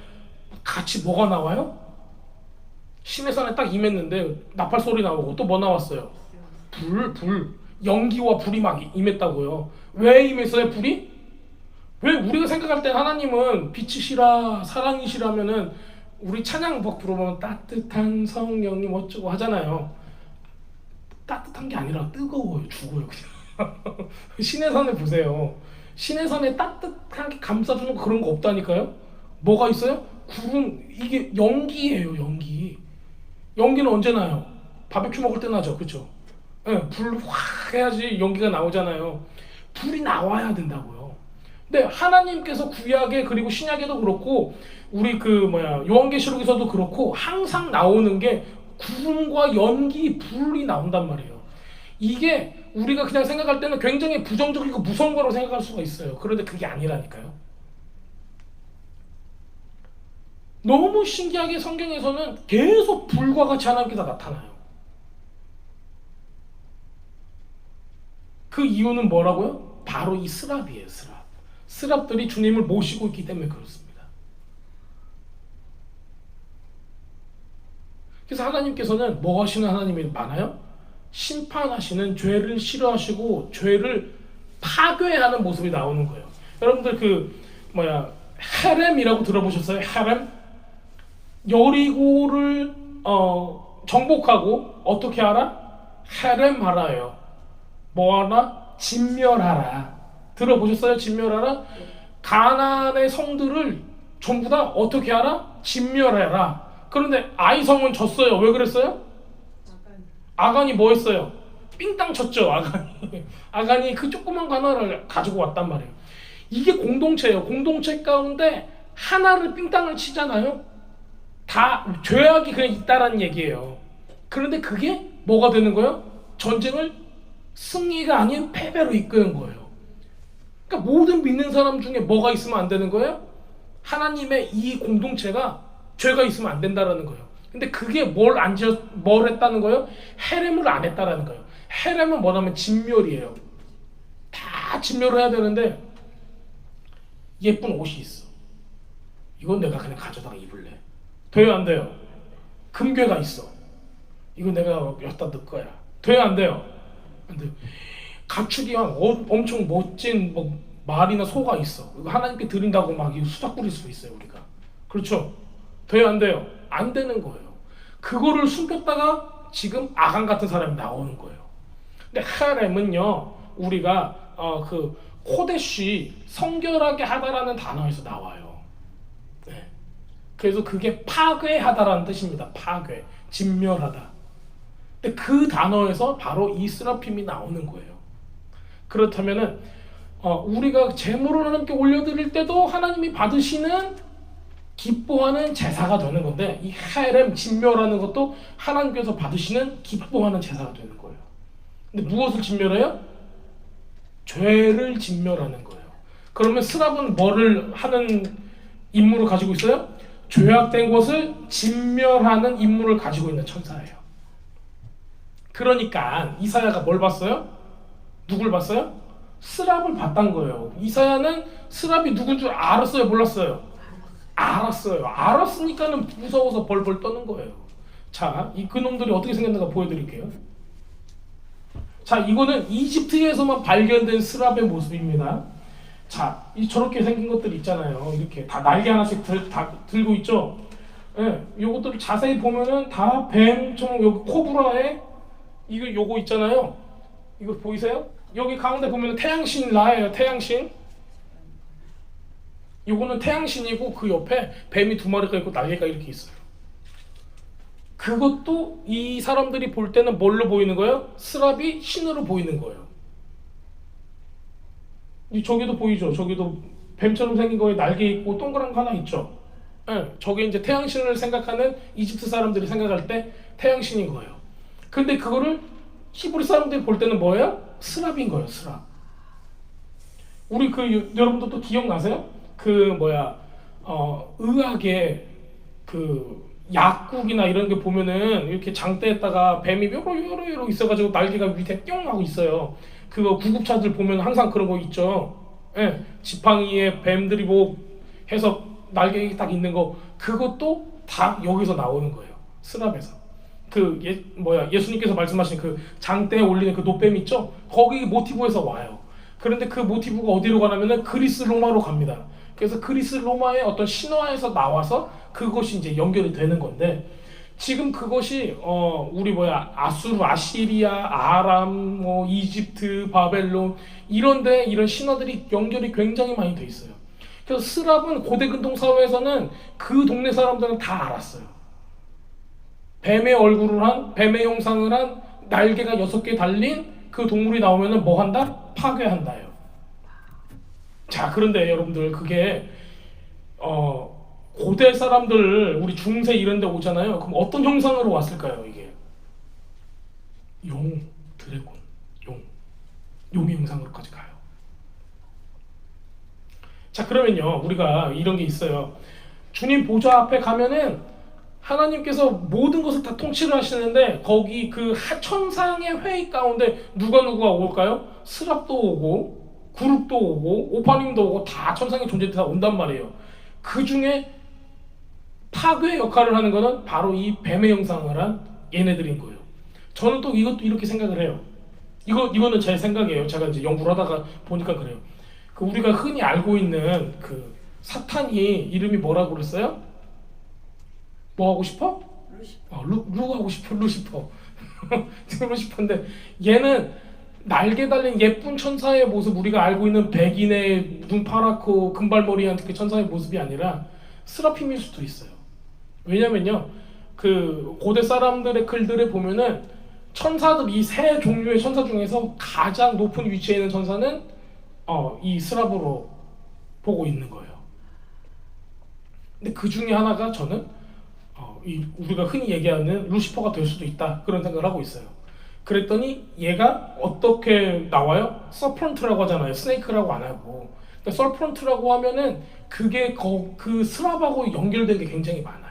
같이 뭐가 나와요? 시내산에 딱 임했는데 나팔 소리 나오고 또 뭐 나왔어요? 불. 연기와 불이 막 임했다고요. 왜 임했어요? 불이? 왜 우리가 생각할 때 하나님은 빛이시라 사랑이시라면은 우리 찬양 막 부르면 따뜻한 성령님 어쩌고 하잖아요. 따뜻한 게 아니라 뜨거워요. 죽어요 그냥. 시내산에 보세요. 시내산에 따뜻하게 감싸주는 그런 거 없다니까요. 뭐가 있어요? 구름. 이게 연기예요. 연기는 언제 나요? 바베큐 먹을 때 나죠. 그렇죠? 네, 불 확 해야지 연기가 나오잖아요. 불이 나와야 된다고요. 근데 하나님께서 구약에 그리고 신약에도 그렇고 우리 요한계시록에서도 그렇고 항상 나오는 게 구름과 연기, 불이 나온단 말이에요. 이게 우리가 그냥 생각할 때는 굉장히 부정적이고 무서운 거라고 생각할 수가 있어요. 그런데 그게 아니라니까요. 너무 신기하게 성경에서는 계속 불과 같이 하나님께서 나타나요. 그 이유는 뭐라고요? 바로 이 스랍이에요. 스랍들이 주님을 모시고 있기 때문에 그렇습니다. 그래서 하나님께서는 뭐 하시는 하나님이 많아요? 심판하시는, 죄를 싫어하시고 죄를 파괴하는 모습이 나오는 거예요. 여러분들 헤렘이라고 들어보셨어요? 헤렘? 여리고를 정복하고 어떻게 하라? 헤렘하라예요. 뭐하라? 진멸하라. 들어보셨어요? 진멸하라? 가나안의 성들을 전부 다 어떻게 하라? 진멸해라. 그런데 아이성은 졌어요. 왜 그랬어요? 아간이 뭐 했어요? 삥땅 쳤죠. 아간이 그 조그만 가나안을 가지고 왔단 말이에요. 이게 공동체예요. 공동체 가운데 하나를 삥땅을 치잖아요. 다 죄악이 그냥 있다라는 얘기예요. 그런데 그게 뭐가 되는 거예요? 전쟁을 승리가 아닌 패배로 이끄는 거예요. 그러니까 모든 믿는 사람 중에 뭐가 있으면 안 되는 거예요? 하나님의 이 공동체가 죄가 있으면 안 된다라는 거예요. 근데 그게 뭘 했다는 거예요? 헤렘을 안 했다라는 거예요. 헤렘은 뭐냐면 진멸이에요. 다 진멸을 해야 되는데 예쁜 옷이 있어. 이건 내가 그냥 가져다가 입을래. 돼요 안 돼요? 금괴가 있어. 이거 내가 여기다 넣을 거야. 돼요 안 돼요? 안 돼요. 가축이 엄청 멋진 뭐 말이나 소가 있어. 이거 하나님께 드린다고 막 수작 부릴 수 있어요 우리가. 그렇죠? 돼요 안 돼요? 안 되는 거예요. 그거를 숨겼다가 지금 아간 같은 사람이 나오는 거예요. 근데 헤렘은요 우리가 그 코데시 성결하게 하다라는 단어에서 나와요. 네. 그래서 그게 파괴하다라는 뜻입니다. 파괴, 진멸하다. 근데 그 단어에서 바로 이 스라핌이 나오는 거예요. 그렇다면은 우리가 제물을 하나님께 올려드릴 때도 하나님이 받으시는 기뻐하는 제사가 되는 건데 이 헤렘 진멸하는 것도 하나님께서 받으시는 기뻐하는 제사가 되는 거예요. 근데 무엇을 진멸해요? 죄를 진멸하는 거예요. 그러면 스랍은 뭐를 하는 임무를 가지고 있어요? 죄악된 것을 진멸하는 임무를 가지고 있는 천사예요. 그러니까 이사야가 뭘 봤어요? 누굴 봤어요? 스랍을 봤단 거예요. 이사야는 스랍이 누군 줄 알았어요? 몰랐어요? 알았어요. 알았으니까는 무서워서 벌벌 떠는 거예요. 자, 그놈들이 어떻게 생겼는가 보여드릴게요. 자, 이거는 이집트에서만 발견된 스랍의 모습입니다. 자, 저렇게 생긴 것들 있잖아요. 이렇게 다 날개 하나씩 다 들고 있죠. 예, 요것들을 자세히 보면은 다 뱀처럼 여기 코브라에 요거 있잖아요. 이거 보이세요? 여기 가운데 보면 태양신 라예요. 태양신. 요거는 태양신이고 그 옆에 뱀이 두 마리가 있고 날개가 이렇게 있어요. 그것도 이 사람들이 볼 때는 뭘로 보이는 거예요? 스랍이 신으로 보이는 거예요. 저기도 보이죠? 저기도 뱀처럼 생긴 거에 날개 있고 동그란 거 하나 있죠? 네, 저게 이제 태양신을 생각하는 이집트 사람들이 생각할 때 태양신인 거예요. 근데 그거를 히브리 사람들이 볼 때는 뭐예요? 스랍인 거예요, 스랍. 우리 여러분도 또 기억나세요? 의학에 약국이나 이런 게 보면은 이렇게 장대에다가 뱀이 요러 있어가지고 날개가 밑에 뿅 하고 있어요. 그거 구급차들 보면 항상 그런 거 있죠. 예, 지팡이에 뱀들이 뭐 해서 날개 딱 있는 거 그것도 다 여기서 나오는 거예요. 스랍에서. 예수님께서 말씀하신 그 장대에 올리는 그 노뱀 있죠? 거기 모티브에서 와요. 그런데 그 모티브가 어디로 가냐면은 그리스 로마로 갑니다. 그래서 그리스 로마의 어떤 신화에서 나와서 그것이 이제 연결이 되는 건데 지금 그것이 아수르, 아시리아, 아람, 이집트, 바벨론 이런데 이런 신화들이 연결이 굉장히 많이 돼 있어요. 그래서 스랍은 고대 근동 사회에서는 그 동네 사람들은 다 알았어요. 뱀의 얼굴을 한, 뱀의 형상을 한 날개가 6개 달린 그 동물이 나오면은 뭐 한다? 파괴한다요. 자, 그런데 여러분들 그게 고대 사람들 우리 중세 이런 데 오잖아요. 그럼 어떤 형상으로 왔을까요? 이게 용, 드래곤, 용의 형상으로까지 가요. 자, 그러면요 우리가 이런 게 있어요. 주님 보좌 앞에 가면은 하나님께서 모든 것을 다 통치를 하시는데 거기 그 천상의 회의 가운데 누가 올까요? 스랍도 오고 구룹도 오고 오파님도 오고 다 천상의 존재들이 다 온단 말이에요. 그 중에 파괴 역할을 하는 거는 바로 이 뱀의 형상을 한 얘네들인 거예요. 저는 또 이것도 이렇게 생각을 해요. 이거는 제 생각이에요. 제가 이제 연구를 하다가 보니까 그래요. 우리가 흔히 알고 있는 그 사탄이 이름이 뭐라고 그랬어요? 뭐 하고 싶어? 루시퍼. 하고 싶어, 루시퍼. 루시퍼인데 얘는 날개 달린 예쁜 천사의 모습, 우리가 알고 있는 백인의 눈 파랗고 금발머리한 그 천사의 모습이 아니라 스라핌일 수도 있어요. 왜냐면요, 그 고대 사람들의 글들에 보면은 천사들, 이 세 종류의 천사 중에서 가장 높은 위치에 있는 천사는 이 스랍으로 보고 있는 거예요. 근데 그 중에 하나가 저는 우리가 흔히 얘기하는 루시퍼가 될 수도 있다 그런 생각을 하고 있어요. 그랬더니 얘가 어떻게 나와요? 서프런트라고 하잖아요. 스네이크라고 안 하고. 그러니까 서프런트라고 하면은 그게 그 스랍하고 연결된 게 굉장히 많아요.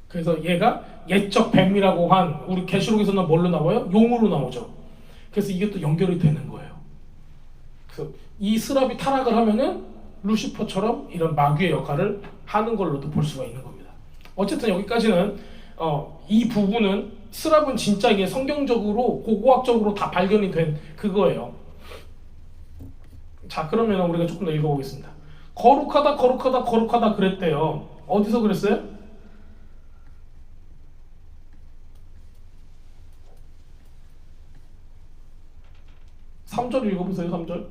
그래서 얘가 옛적 뱀이라고 한 우리 계시록에서는 뭘로 나와요? 용으로 나오죠. 그래서 이게 또 연결이 되는 거예요. 그래서 이 스랍이 타락을 하면은 루시퍼처럼 이런 마귀의 역할을 하는 걸로도 볼 수가 있는 겁니다. 어쨌든 여기까지는 이 부분은 스랍은 진짜 이게 성경적으로 고고학적으로 다 발견이 된 그거예요. 자, 그러면 우리가 조금 더 읽어보겠습니다. 거룩하다 거룩하다 거룩하다 그랬대요. 어디서 그랬어요? 삼 절 읽어보세요. 3절.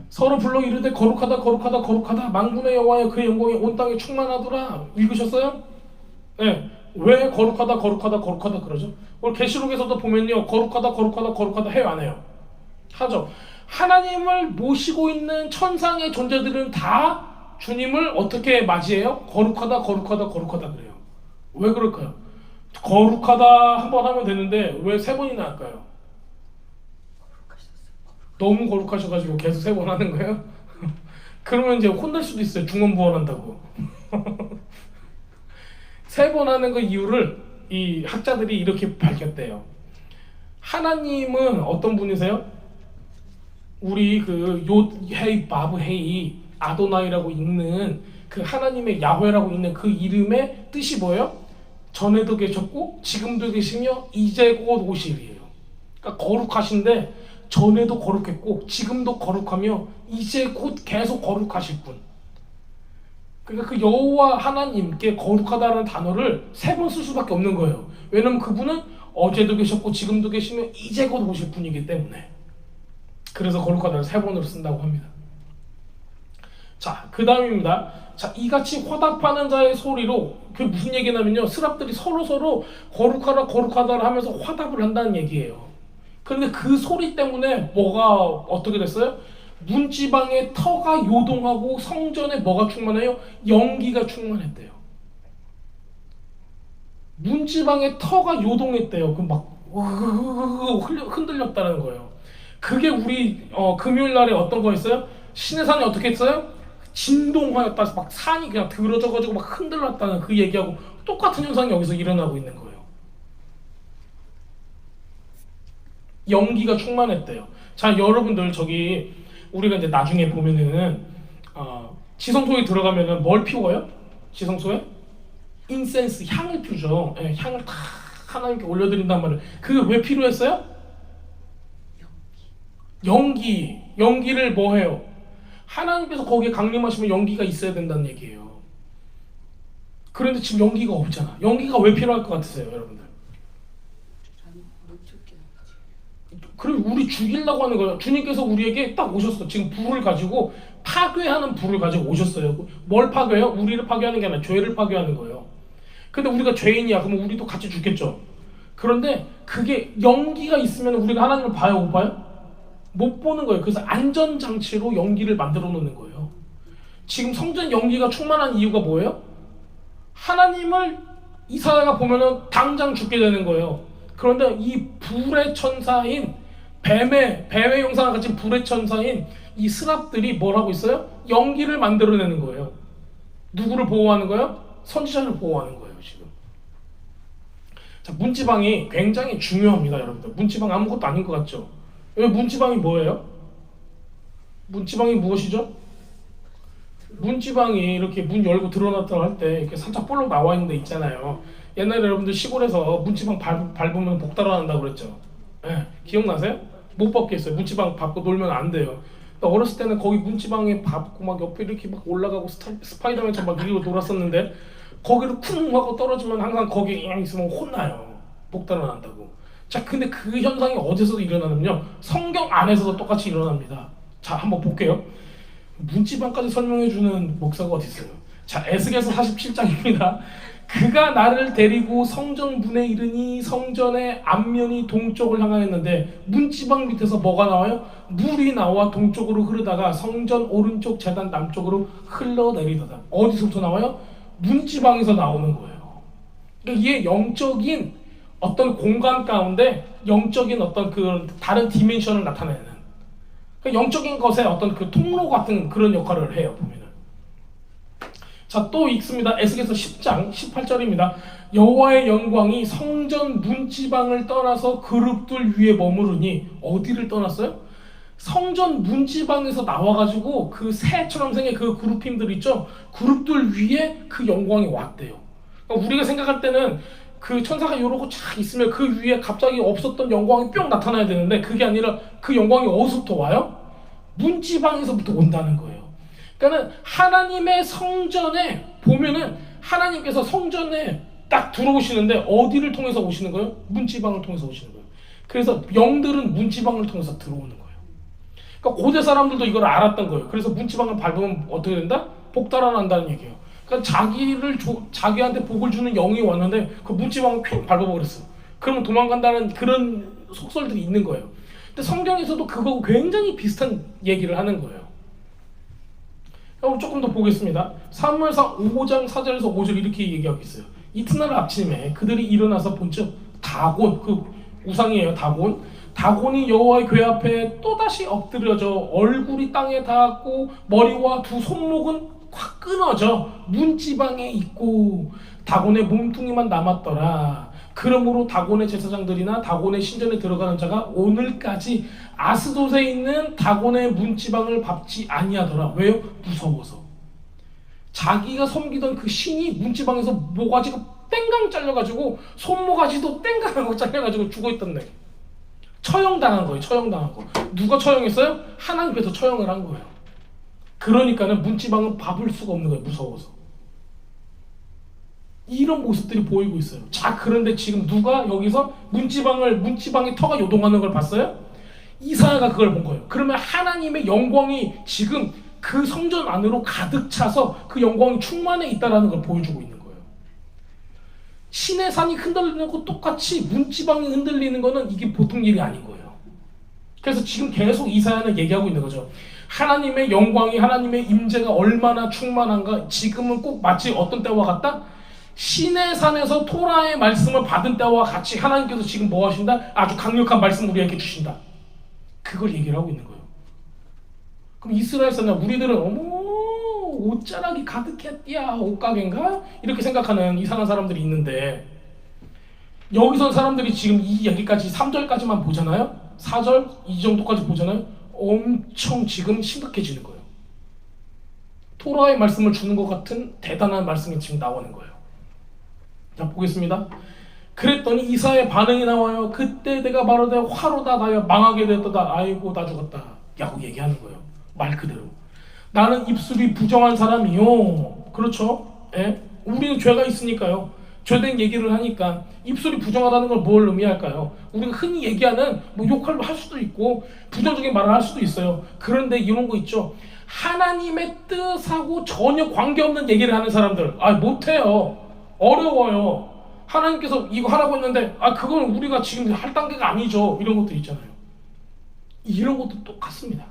서로 불러 이르되 거룩하다 거룩하다 거룩하다 만군의 여호와여 그의 영광이 온 땅에 충만하더라. 읽으셨어요? 네. 왜 거룩하다 거룩하다 거룩하다 그러죠? 오늘 계시록에서도 보면요 거룩하다 거룩하다 거룩하다 해요 안 해요? 하죠. 하나님을 모시고 있는 천상의 존재들은 다 주님을 어떻게 맞이해요? 거룩하다 거룩하다 거룩하다 그래요. 왜 그럴까요? 거룩하다 한 번 하면 되는데 왜 세 번이나 할까요? 너무 거룩하셔가지고 계속 세 번 하는 거예요? 그러면 이제 혼날 수도 있어요. 중언부언한다고. 세 번 하는 그 이유를 이 학자들이 이렇게 밝혔대요. 하나님은 어떤 분이세요? 우리 그 요헤이 바브헤이 아도나이라고 읽는 그 하나님의 야훼라고 읽는 그 이름의 뜻이 뭐예요? 전에도 계셨고 지금도 계시며 이제 곧 오시리에요. 그러니까 거룩하신데 전에도 거룩했고 지금도 거룩하며 이제 곧 계속 거룩하실 분. 그러니까 그 여호와 하나님께 거룩하다는 단어를 세 번 쓸 수밖에 없는 거예요. 왜냐면 그분은 어제도 계셨고 지금도 계시며 이제 곧 오실 분이기 때문에. 그래서 거룩하다를 세 번으로 쓴다고 합니다. 자, 그 다음입니다. 자, 이같이 화답하는 자의 소리로 그게 무슨 얘기냐면요 스랍들이 서로 거룩하다 거룩하다를 하면서 화답을 한다는 얘기예요. 그런데 그 소리 때문에 뭐가 어떻게 됐어요? 문지방의 터가 요동하고 성전에 뭐가 충만해요? 연기가 충만했대요. 문지방의 터가 요동했대요. 그 막 흔들렸다는 거예요. 그게 우리 금요일 날에 어떤 거였어요? 시내산이 어떻게 했어요? 진동하였다. 막 산이 그냥 들어져가지고 막 흔들렸다는 그 얘기하고 똑같은 현상이 여기서 일어나고 있는 거예요. 연기가 충만했대요. 자, 여러분들 저기 우리가 이제 나중에 보면은 지성소에 들어가면은 뭘 피워요? 지성소에? 인센스 향을 피우죠. 예, 향을 다 하나님께 올려드린단 말이에요. 그게 왜 필요했어요? 연기를 뭐 해요? 하나님께서 거기에 강림하시면 연기가 있어야 된다는 얘기예요. 그런데 지금 연기가 없잖아. 연기가 왜 필요할 것 같으세요, 여러분들? 그럼 우리 죽이려고 하는 거예요. 주님께서 우리에게 딱 오셨어. 지금 불을 가지고 파괴하는 불을 가지고 오셨어요. 뭘 파괴해요? 우리를 파괴하는 게 아니라 죄를 파괴하는 거예요. 근데 우리가 죄인이야. 그러면 우리도 같이 죽겠죠. 그런데 그게 연기가 있으면 우리가 하나님을 봐요, 못 봐요? 못 보는 거예요. 그래서 안전장치로 연기를 만들어 놓는 거예요. 지금 성전 연기가 충만한 이유가 뭐예요? 하나님을 이사야가 보면은 당장 죽게 되는 거예요. 그런데 이 불의 천사인 뱀의 형상을 가진 불의 천사인 이 스랍들이 뭘 하고 있어요? 연기를 만들어내는 거예요. 누구를 보호하는 거예요? 선지자를 보호하는 거예요, 지금. 자, 문지방이 굉장히 중요합니다, 여러분들. 문지방 아무것도 아닌 것 같죠? 왜 문지방이 뭐예요? 문지방이 무엇이죠? 문지방이 이렇게 문 열고 들어놨다 할 때 이렇게 살짝 볼록 나와 있는 데 있잖아요. 옛날에 여러분들 시골에서 문지방 밟으면 복 달아난다고 그랬죠. 네, 기억나세요? 못 밟겠어요. 문지방 밟고 놀면 안 돼요. 어렸을 때는 거기 문지방에 밟고 막 옆에 이렇게 막 올라가고 스파이더맨처럼 막 이리로 놀았었는데 거기를 쿵 하고 떨어지면 항상 거기에 있으면 혼나요. 복 달아난다고. 자, 근데 그 현상이 어디서도 일어나냐면요 성경 안에서도 똑같이 일어납니다. 자, 한번 볼게요. 문지방까지 설명해주는 목사가 어디 있어요? 자, 에스겔서 47장입니다. 그가 나를 데리고 성전 문에 이르니 성전의 앞면이 동쪽을 향하였는데 문지방 밑에서 뭐가 나와요? 물이 나와 동쪽으로 흐르다가 성전 오른쪽 제단 남쪽으로 흘러내리더라. 어디서부터 나와요? 문지방에서 나오는 거예요. 그러니까 이게 영적인 어떤 공간 가운데 영적인 어떤 그 다른 디멘션을 나타내는, 그러니까 영적인 것의 어떤 그 통로 같은 그런 역할을 해요, 보면은. 자, 또 읽습니다. 에스겔서 10장 18절입니다. 여호와의 영광이 성전 문지방을 떠나서 그룹들 위에 머무르니, 어디를 떠났어요? 성전 문지방에서 나와가지고 그 새처럼 생긴 그 그룹힘들 있죠? 그룹들 위에 그 영광이 왔대요. 그러니까 우리가 생각할 때는 그 천사가 이러고 쫙 있으면 그 위에 갑자기 없었던 영광이 뿅 나타나야 되는데, 그게 아니라 그 영광이 어디서부터 와요? 문지방에서부터 온다는 거예요. 그러니까 하나님의 성전에 보면은 하나님께서 성전에 딱 들어오시는데 어디를 통해서 오시는 거예요? 문지방을 통해서 오시는 거예요. 그래서 영들은 문지방을 통해서 들어오는 거예요. 그러니까 고대 사람들도 이걸 알았던 거예요. 그래서 문지방을 밟으면 어떻게 된다? 복 달아난다는 얘기예요. 그러니까 자기한테 복을 주는 영이 왔는데 그 문지방을 휙 밟아버렸어요. 그러면 도망간다는 그런 속설들이 있는 거예요. 근데 성경에서도 그거 굉장히 비슷한 얘기를 하는 거예요. 조금 더 보겠습니다. 사무엘상 5장 4절에서 5절 이렇게 얘기하고 있어요. 이튿날 아침에 그들이 일어나서 본즉 다곤, 그 우상이에요. 다곤이 여호와의 궤 앞에 또다시 엎드려져 얼굴이 땅에 닿았고 머리와 두 손목은 확 끊어져 문지방에 있고 다곤의 몸뚱이만 남았더라. 그러므로 다곤의 제사장들이나 다곤의 신전에 들어가는 자가 오늘까지 아스돗에 있는 다곤의 문지방을 밟지 아니하더라. 왜요? 무서워서. 자기가 섬기던 그 신이 문지방에서 모가지가 땡강 잘려가지고 손모가지도 땡강하고 잘려가지고 죽어있던데, 처형당한 거예요. 처형당한 거. 누가 처형했어요? 하나님께서 처형을 한 거예요. 그러니까는 문지방은 밟을 수가 없는 거예요. 무서워서. 이런 모습들이 보이고 있어요. 자, 그런데 지금 누가 여기서 문지방의 터가 요동하는 걸 봤어요? 이사야가 그걸 본 거예요. 그러면 하나님의 영광이 지금 그 성전 안으로 가득 차서 그 영광이 충만해 있다는 걸 보여주고 있는 거예요. 신의 산이 흔들리는 거 똑같이 문지방이 흔들리는 거는 이게 보통 일이 아닌 거예요. 그래서 지금 계속 이사야는 얘기하고 있는 거죠. 하나님의 영광이, 하나님의 임재가 얼마나 충만한가. 지금은 꼭 마치 어떤 때와 같다? 신의 산에서 토라의 말씀을 받은 때와 같이 하나님께서 지금 뭐 하신다? 아주 강력한 말씀을 우리에게 주신다. 그걸 얘기를 하고 있는 거예요. 그럼 이스라엘 사람, 우리들은 어머 옷자락이 가득했디야, 옷가게인가? 이렇게 생각하는 이상한 사람들이 있는데, 여기서 사람들이 지금 이 여기까지 3절까지만 보잖아요. 4절 이 정도까지 보잖아요. 엄청 지금 심각해지는 거예요. 토라의 말씀을 주는 것 같은 대단한 말씀이 지금 나오는 거예요. 자, 보겠습니다. 그랬더니 이사야의 반응이 나와요. 그때 내가 말하되 화로다 나여 망하게 되었다. 아이고 나 죽었다 라고 얘기하는 거예요. 말 그대로. 나는 입술이 부정한 사람이요. 그렇죠? 예? 우리는 죄가 있으니까요. 죄된 얘기를 하니까 입술이 부정하다는 걸 뭘 의미할까요? 우리가 흔히 얘기하는 뭐 욕을 할 수도 있고 부정적인 말을 할 수도 있어요. 그런데 이런 거 있죠. 하나님의 뜻하고 전혀 관계없는 얘기를 하는 사람들, 못해요. 어려워요. 하나님께서 이거 하라고 했는데 그건 우리가 지금 할 단계가 아니죠. 이런 것들 있잖아요. 이런 것도 똑같습니다.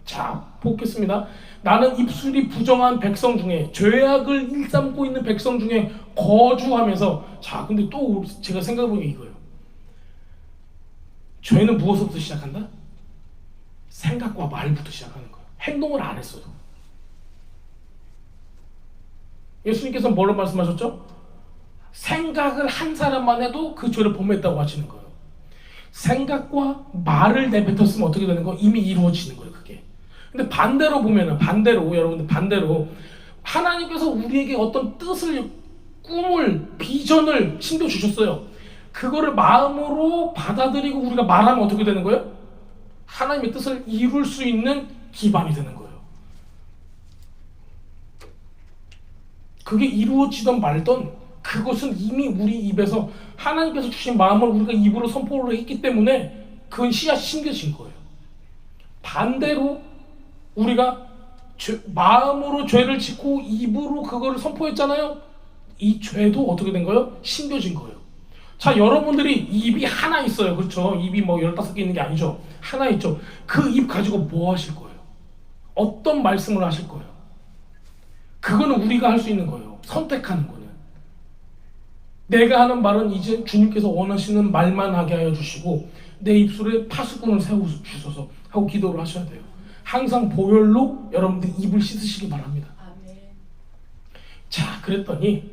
자, 보겠습니다. 나는 입술이 부정한 백성 중에, 죄악을 일삼고 있는 백성 중에 거주하면서. 자, 근데 또 제가 생각해보니 이거예요. 죄는 무엇부터 시작한다? 생각과 말부터 시작하는 거예요. 행동을 안 했어도. 예수님께서 뭐를 말씀하셨죠? 생각을 한 사람만 해도 그 죄를 범했다고 하시는 거예요. 생각과 말을 내뱉었으면 어떻게 되는 거? 이미 이루어지는 거예요, 그게. 근데 반대로 보면은, 여러분들 반대로 하나님께서 우리에게 어떤 뜻을, 꿈을, 비전을 심겨주셨어요. 그거를 마음으로 받아들이고 우리가 말하면 어떻게 되는 거예요? 하나님의 뜻을 이룰 수 있는 기반이 되는 거예요. 그게 이루어지던 말던 그것은 이미 우리 입에서 하나님께서 주신 마음을 우리가 입으로 선포를 했기 때문에 그건 씨앗이 심겨진 거예요. 반대로 우리가 마음으로 죄를 짓고 입으로 그거를 선포했잖아요. 이 죄도 어떻게 된 거예요? 심겨진 거예요. 자, 여러분들이 입이 하나 있어요. 그렇죠? 입이 뭐 15개 있는 게 아니죠. 하나 있죠. 그 입 가지고 뭐 하실 거예요? 어떤 말씀을 하실 거예요? 그거는 우리가 할 수 있는 거예요. 선택하는 거는. 내가 하는 말은 이제 주님께서 원하시는 말만 하게 하여 주시고 내 입술에 파수꾼을 세워주셔서 하고 기도를 하셔야 돼요. 항상 보혈로 여러분들 입을 씻으시기 바랍니다. 아멘. 자, 그랬더니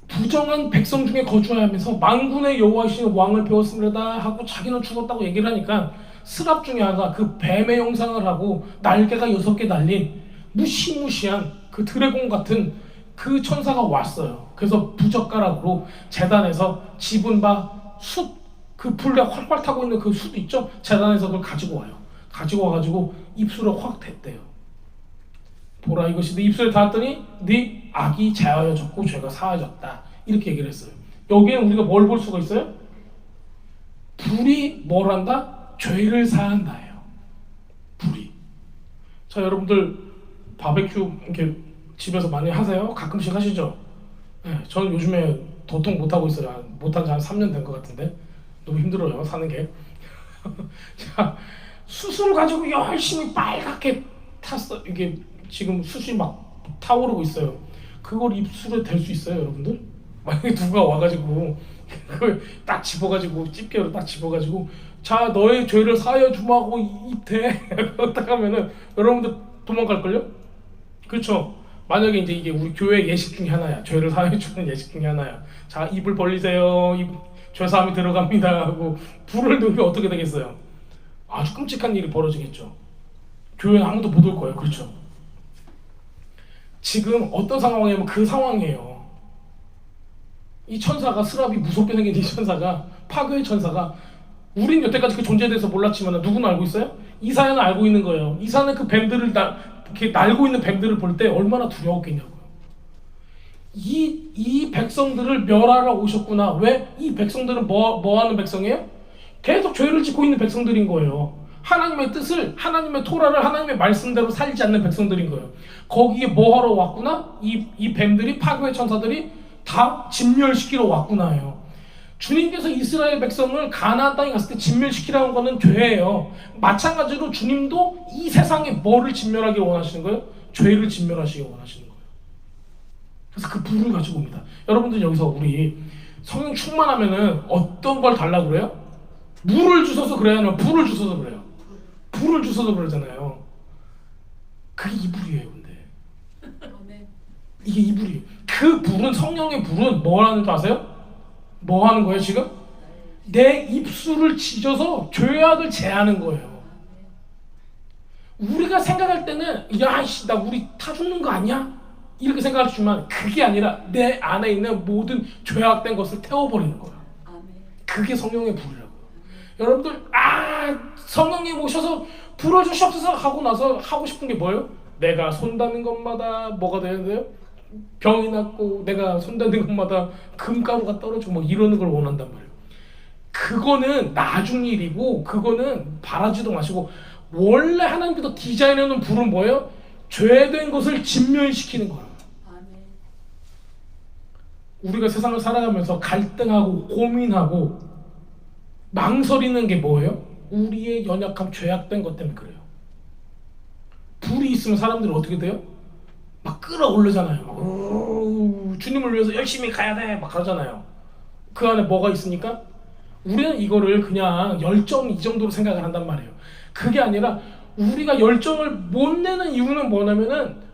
부정한 백성 중에 거주하면서 만군의 여호와이신 왕을 배웠습니다 하고 자기는 죽었다고 얘기를 하니까 스랍 중에 하나가 그 뱀의 형상을 하고 날개가 6개 달린 무시무시한 그 드래곤 같은 그 천사가 왔어요. 그래서 부젓가락으로 제단에서 집은 바 숯, 그 불에 활활 타고 있는 그 숯 있죠? 제단에서 그걸 가지고 와요. 가지고 와가지고 입술에 확 댔대요. 보라, 이것이 네 입술에 닿았더니 네 악이 제하여졌고 죄가 사하여졌다. 이렇게 얘기를 했어요. 여기에는 우리가 뭘 볼 수가 있어요? 불이 뭘 한다? 죄를 사한다예요. 불이. 자, 여러분들 바베큐 이렇게 집에서 많이 하세요? 가끔씩 하시죠? 네, 저는 요즘에 도통 못하고 있어요. 못한 지 한 3년 된 것 같은데 너무 힘들어요, 사는 게. 자, 숯을 가지고 열심히 빨갛게 탔어. 이게 지금 숯이 막 타오르고 있어요. 그걸 입술에 댈 수 있어요, 여러분들? 만약에 누가 와가지고 그걸 딱 집어가지고 집게로 딱 집어가지고 자, 너의 죄를 사하여 주마고 입대 딱 하면은 여러분들 도망갈걸요? 그렇죠? 만약에 이제 이게 우리 교회 예식 중에 하나야. 죄를 사하여 주는 예식 중에 하나야. 자, 입을 벌리세요. 죄사함이 들어갑니다 하고 불을 넣으면 어떻게 되겠어요? 아주 끔찍한 일이 벌어지겠죠. 교회는 아무도 못 올 거예요. 그렇죠? 지금 어떤 상황이냐면 그 상황이에요. 이 천사가, 스랍이 무섭게 생긴 이 천사가, 파괴의 천사가, 우린 여태까지 그 존재에 대해서 몰랐지만 누구는 알고 있어요? 이사야는 알고 있는 거예요. 이사야는 그 뱀들을 이렇게 날고 있는 뱀들을 볼 때 얼마나 두려웠겠냐고요. 이 백성들을 멸하러 오셨구나. 왜? 이 백성들은 뭐 하는 백성이에요? 계속 죄를 짓고 있는 백성들인 거예요. 하나님의 뜻을, 하나님의 토라를 하나님의 말씀대로 살지 않는 백성들인 거예요. 거기에 뭐 하러 왔구나? 이 뱀들이, 파괴의 천사들이 다 진멸시키러 왔구나예요. 주님께서 이스라엘 백성을 가나안 땅에 갔을 때 진멸시키라는 거는 죄예요. 마찬가지로 주님도 이 세상에 뭐를 진멸하기 원하시는 거예요? 죄를 진멸하시기 원하시는 거예요. 그래서 그 불을 가지고 옵니다. 여러분들 여기서 우리 성령 충만하면은 어떤 걸 달라고 그래요? 물을 주셔서 그래요? 아니면 불을 주셔서 그래요? 불을 주셔서 그러잖아요. 그게 이불이에요. 근데 이게 이불이에요. 그 불은, 성령의 불은 뭐 하는 줄 아세요? 뭐 하는 거예요 지금? 내 입술을 찢어서 죄악을 제하는 거예요. 우리가 생각할 때는 야이씨 나 우리 타 죽는 거 아니야? 이렇게 생각하지만 그게 아니라 내 안에 있는 모든 죄악된 것을 태워버리는 거예요. 그게 성령의 불이라고요. 여러분들 성령님 오셔서 불을 주시옵소서 하고 나서 하고 싶은 게 뭐예요? 내가 손 닿는 것마다 뭐가 되는데요? 병이 낫고 내가 손 닿는 것마다 금가루가 떨어지고 막 이러는 걸 원한단 말이에요. 그거는 나중 일이고 그거는 바라지도 마시고 원래 하나님께서 디자인해놓은 불은 뭐예요? 죄된 것을 진멸시키는 거예요. 우리가 세상을 살아가면서 갈등하고 고민하고 망설이는 게 뭐예요? 우리의 연약함, 죄악된 것 때문에 그래요. 불이 있으면 사람들은 어떻게 돼요? 막 끌어올르잖아요. 주님을 위해서 열심히 가야 돼 막 그러잖아요. 그 안에 뭐가 있으니까 우리는 이거를 그냥 열정 이 정도로 생각을 한단 말이에요. 그게 아니라 우리가 열정을 못 내는 이유는 뭐냐면은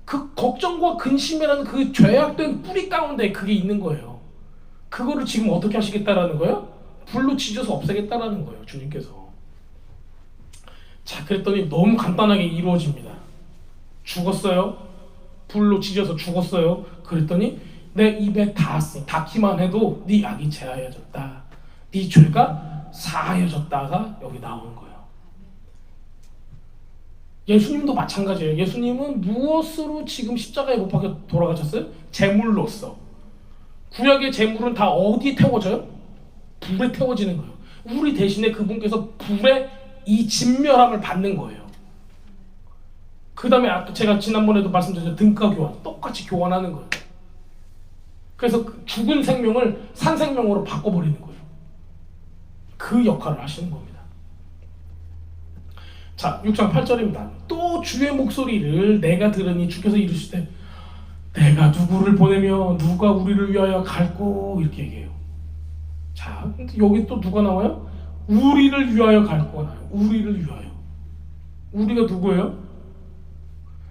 그 걱정과 근심이라는 그 죄악된 뿌리 가운데 그게 있는 거예요. 그거를 지금 어떻게 하시겠다라는 거예요? 불로 찢어서 없애겠다라는 거예요, 주님께서. 자, 그랬더니 너무 간단하게 이루어집니다. 죽었어요. 불로 찢어서 죽었어요. 그랬더니 내 입에 닿기만 해도 네 악이 제하여졌다. 네 죄가 사하여졌다가 여기 나오는 거예요. 예수님도 마찬가지예요. 예수님은 무엇으로 지금 십자가에 못 박혀 돌아가셨어요? 제물로서. 구약의 제물은 다 어디에 태워져요? 불에 태워지는 거예요. 우리 대신에 그분께서 불에 이 진멸함을 받는 거예요. 그 다음에 아까 제가 지난번에도 말씀드렸죠. 등가 교환. 똑같이 교환하는 거예요. 그래서 그 죽은 생명을 산 생명으로 바꿔버리는 거예요. 그 역할을 하시는 겁니다. 자, 6장 8절입니다. 또 주의 목소리를 내가 들으니 주께서 이르시되 내가 누구를 보내며 누가 우리를 위하여 갈꼬 이렇게 얘기해요. 자, 근데 여기 또 누가 나와요? 우리를 위하여 갈꼬가 나와요. 우리를 위하여. 우리가 누구예요?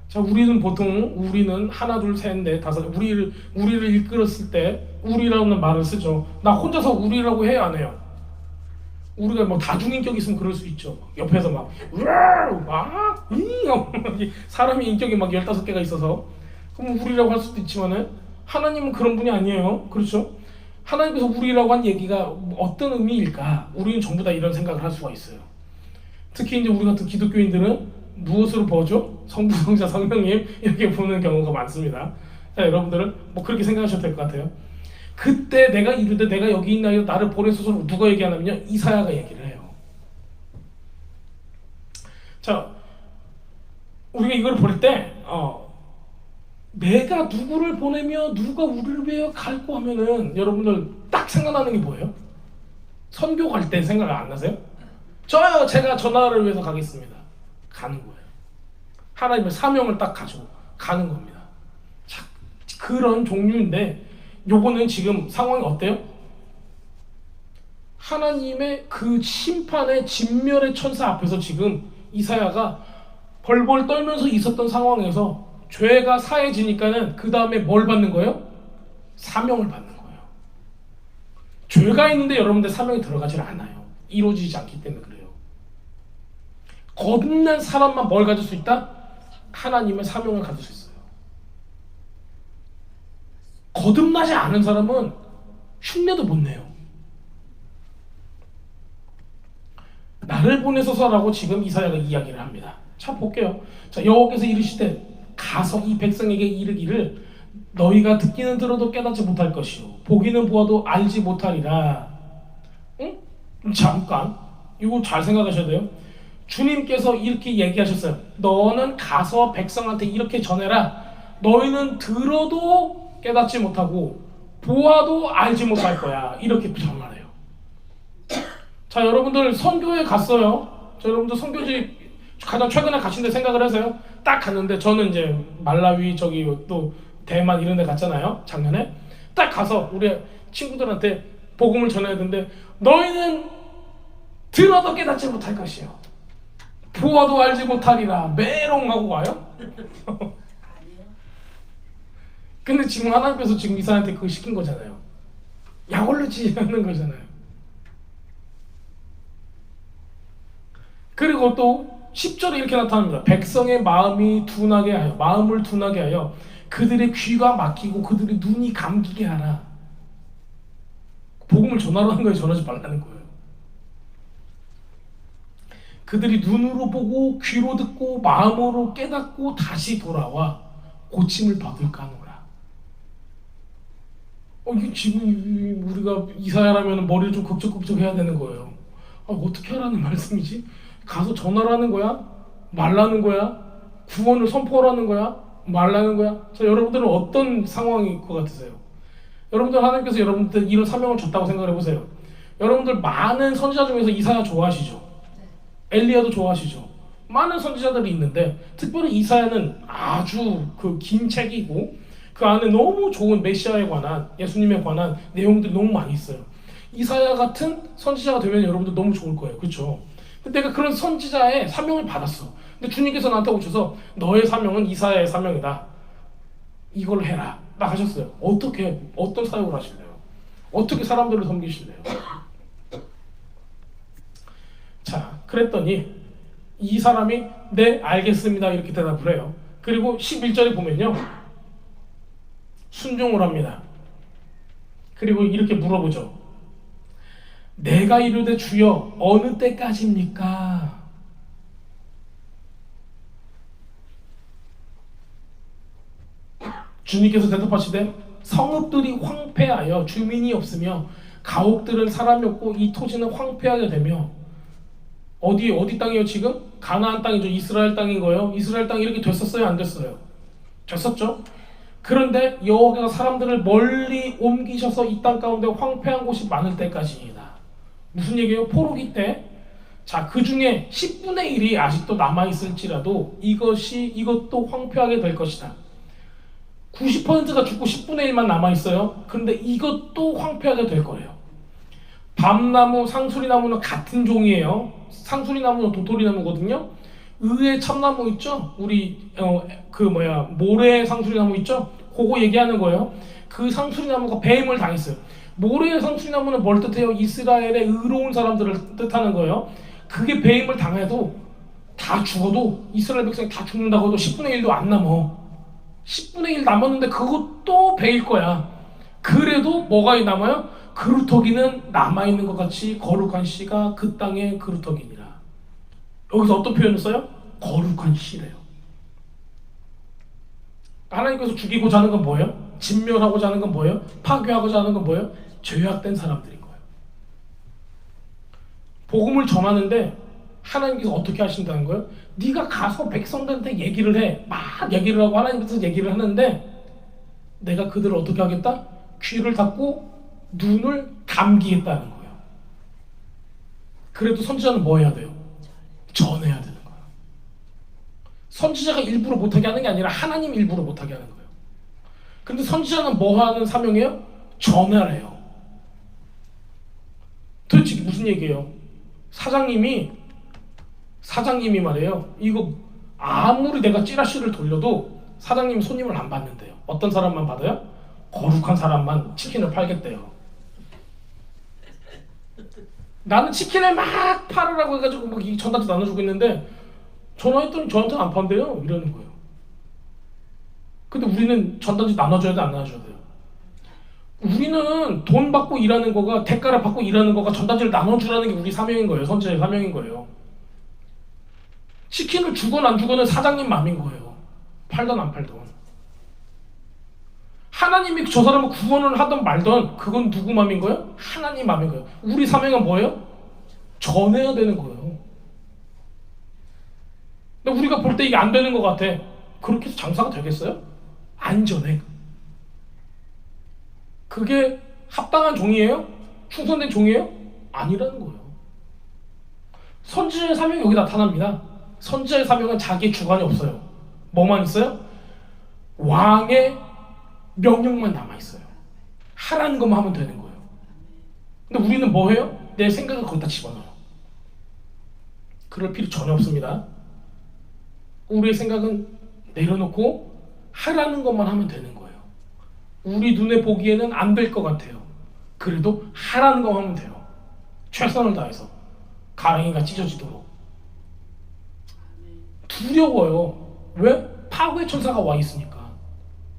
자, 우리는 하나 둘 셋 넷 다섯 우리를 이끌었을 때 우리라는 말을 쓰죠. 나 혼자서 우리라고 해야 안 해요. 우리가 뭐 다중인격 있으면 그럴 수 있죠. 옆에서 막 사람이 인격이 막 15개가 있어서 그럼 우리라고 할 수도 있지만은 하나님은 그런 분이 아니에요. 그렇죠? 하나님께서 우리라고 한 얘기가 어떤 의미일까? 우리는 전부 다 이런 생각을 할 수가 있어요. 특히 이제 우리 같은 기독교인들은 무엇으로 보죠? 성부, 성자, 성령님 이렇게 보는 경우가 많습니다. 자, 여러분들은 뭐 그렇게 생각하셔도 될 것 같아요. 그때 내가 이르되 내가 여기 있나요? 나를 보내소서 누가 얘기하냐면요. 이사야가 얘기를 해요. 자, 우리가 이걸 볼 때 내가 누구를 보내며 누가 우리를 위하여 갈고 하면은 여러분들 딱 생각나는 게 뭐예요? 선교 갈 때 생각 안 나세요? 저요, 제가 저 나라를 위해서 가겠습니다. 가는 거예요. 하나님의 사명을 딱 가지고 가는 겁니다. 자, 그런 종류인데 요거는 지금 상황이 어때요? 하나님의 그 심판의 진멸의 천사 앞에서 지금 이사야가 벌벌 떨면서 있었던 상황에서 죄가 사해지니까는 그 다음에 뭘 받는 거예요? 사명을 받는 거예요. 죄가 있는데 여러분들 사명이 들어가질 않아요. 이루어지지 않기 때문에 그래요. 거듭난 사람만 뭘 가질 수 있다? 하나님의 사명을 가질 수 있어요. 거듭나지 않은 사람은 흉내도 못 내요. 나를 보내소서라고 지금 이사야가 이야기를 합니다. 자, 볼게요. 자, 여호와께서 이르시되 가서 이 백성에게 이르기를 너희가 듣기는 들어도 깨닫지 못할 것이요 보기는 보아도 알지 못하리라. 응? 잠깐 이거 잘 생각하셔야 돼요. 주님께서 이렇게 얘기하셨어요. 너는 가서 백성한테 이렇게 전해라. 너희는 들어도 깨닫지 못하고 보아도 알지 못할 거야. 이렇게 전하래요. 자, 여러분들 선교에 갔어요. 자, 여러분들 선교지 가장 최근에 가신데 생각을 하세요. 딱 갔는데 저는 이제 말라위 저기 또 대만 이런 데 갔잖아요. 작년에 딱 가서 우리 친구들한테 복음을 전해야 되는데 너희는 들어도 깨닫지 못할 것이요 보아도 알지 못하리라 메롱하고 와요. 근데 지금 하나님께서 지금 이사야한테 그거 시킨 거잖아요. 약올르지 않는 거잖아요. 그리고 또 10절에 이렇게 나타납니다. 백성의 마음을 둔하게 하여 그들의 귀가 막히고 그들의 눈이 감기게 하라. 복음을 전하라는 거예요. 전하지 말라는 거예요. 그들이 눈으로 보고 귀로 듣고 마음으로 깨닫고 다시 돌아와 고침을 받을까 하노라. 이게 지금 우리가 이사야라면 머리를 좀 걱적걱적 해야 되는 거예요. 어떻게 하라는 말씀이지? 가서 전하라는 거야? 말라는 거야? 구원을 선포하라는 거야? 말라는 거야? 자, 여러분들은 어떤 상황일 것 같으세요? 여러분들 하나님께서 여러분들 이런 사명을 줬다고 생각을 해보세요. 여러분들 많은 선지자 중에서 이사야 좋아하시죠? 엘리야도 좋아하시죠? 많은 선지자들이 있는데 특별히 이사야는 아주 그 긴 책이고 그 안에 너무 좋은 메시아에 관한 예수님에 관한 내용들이 너무 많이 있어요. 이사야 같은 선지자가 되면 여러분들 너무 좋을 거예요. 그렇죠? 근데 내가 그런 선지자의 사명을 받았어. 근데 주님께서 나한테 오셔서 너의 사명은 이사야의 사명이다. 이걸 해라. 딱 하셨어요. 어떤 사역을 하실래요? 어떻게 사람들을 섬기실래요? 자, 그랬더니 이 사람이 네, 알겠습니다. 이렇게 대답을 해요. 그리고 11절에 보면요. 순종을 합니다. 그리고 이렇게 물어보죠. 내가 이르되 주여 어느 때까지입니까? 주님께서 대답하시되 성읍들이 황폐하여 주민이 없으며 가옥들은 사람이 없고 이 토지는 황폐하게 되며 어디 땅이요 지금? 가나안 땅이죠. 이스라엘 땅인 거예요. 이스라엘 땅이 이렇게 됐었어요? 안 됐어요? 됐었죠. 그런데 여호와께서 사람들을 멀리 옮기셔서 이 땅 가운데 황폐한 곳이 많을 때까지입니다. 무슨 얘기예요? 포로기 때. 자, 그 중에 10분의 1이 아직도 남아있을지라도 이것도 황폐하게 될 것이다. 90%가 죽고 10분의 1만 남아있어요. 근데 이것도 황폐하게 될 거예요. 밤나무, 상수리나무는 같은 종이에요. 상수리나무는 도토리나무거든요. 의의 참나무 있죠? 우리 모래 상수리나무 있죠? 그거 얘기하는 거예요. 그 상수리나무가 배임을 당했어요. 모래의 상수리나무는 뭘 뜻해요? 이스라엘의 의로운 사람들을 뜻하는 거예요. 그게 배임을 당해도 다 죽어도 이스라엘 백성이 다 죽는다고 해도 10분의 1도 안 남어. 10분의 1 남았는데 그것도 배일 거야. 그래도 뭐가 남아요? 그루터기는 남아있는 것 같이 거룩한 씨가 그 땅에 그루터기니라. 여기서 어떤 표현을 써요? 거룩한 씨래요. 하나님께서 죽이고자 하는 건 뭐예요? 진멸하고자 하는 건 뭐예요? 파괴하고자 하는 건 뭐예요? 죄악된 사람들인 거예요. 복음을 전하는데 하나님께서 어떻게 하신다는 거예요? 네가 가서 백성들한테 얘기를 해. 막 얘기를 하고 하나님께서 얘기를 하는데 내가 그들을 어떻게 하겠다? 귀를 닫고 눈을 감기겠다는 거예요. 그래도 선지자는 뭐 해야 돼요? 전해야 되는 거예요. 선지자가 일부러 못하게 하는 게 아니라 하나님 일부러 못하게 하는 거예요. 근데 선지자는 뭐 하는 사명이에요? 전하래요. 도대체 무슨 얘기예요? 사장님이 말이에요. 이거 아무리 내가 찌라시를 돌려도 사장님이 손님을 안 받는데요. 어떤 사람만 받아요? 거룩한 사람만 치킨을 팔겠대요. 나는 치킨을 막 팔으라고 해가지고 막 전단지 나눠주고 있는데 전화했더니 저한테는 안 판대요. 이러는 거예요. 근데 우리는 전단지 나눠줘야 돼, 안 나눠줘야 돼요? 우리는 돈 받고 일하는 거가, 대가를 받고 일하는 거가 전단지를 나눠주라는 게 우리 사명인 거예요. 선지자의 사명인 거예요. 치킨을 주건 안 주건은 사장님 맘인 거예요. 팔던 안 팔던. 하나님이 저 사람을 구원을 하든 말든 그건 누구 맘인 거예요? 하나님 맘인 거예요. 우리 사명은 뭐예요? 전해야 되는 거예요. 근데 우리가 볼 때 이게 안 되는 것 같아. 그렇게 해서 장사가 되겠어요? 안 전해. 그게 합당한 종이에요? 충성된 종이에요? 아니라는 거예요. 선지자의 사명이 여기 나타납니다. 선지자의 사명은 자기의 주관이 없어요. 뭐만 있어요? 왕의 명령만 남아있어요. 하라는 것만 하면 되는 거예요. 근데 우리는 뭐 해요? 내 생각을 거기다 집어넣어요. 그럴 필요 전혀 없습니다. 우리의 생각은 내려놓고 하라는 것만 하면 되는 거예요. 우리 눈에 보기에는 안 될 것 같아요. 그래도 하라는 것만 하면 돼요. 최선을 다해서 가랑이가 찢어지도록. 두려워요. 왜? 파괴 천사가 와 있으니까.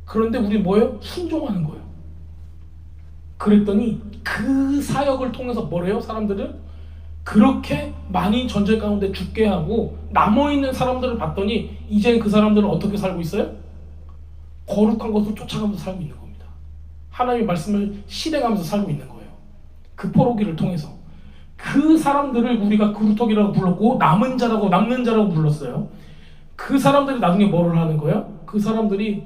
그런데 우리 뭐예요? 순종하는 거예요. 그랬더니 그 사역을 통해서 뭐래요? 사람들은 그렇게 많이 전쟁 가운데 죽게 하고 남아있는 사람들을 봤더니 이제 그 사람들은 어떻게 살고 있어요? 거룩한 것을 쫓아가면서 살고 있는 겁니다. 하나님의 말씀을 실행하면서 살고 있는 거예요. 그 포로기를 통해서. 그 사람들을 우리가 그루터기라고 불렀고 남는 자라고 불렀어요. 그 사람들이 나중에 뭐를 하는 거예요? 그 사람들이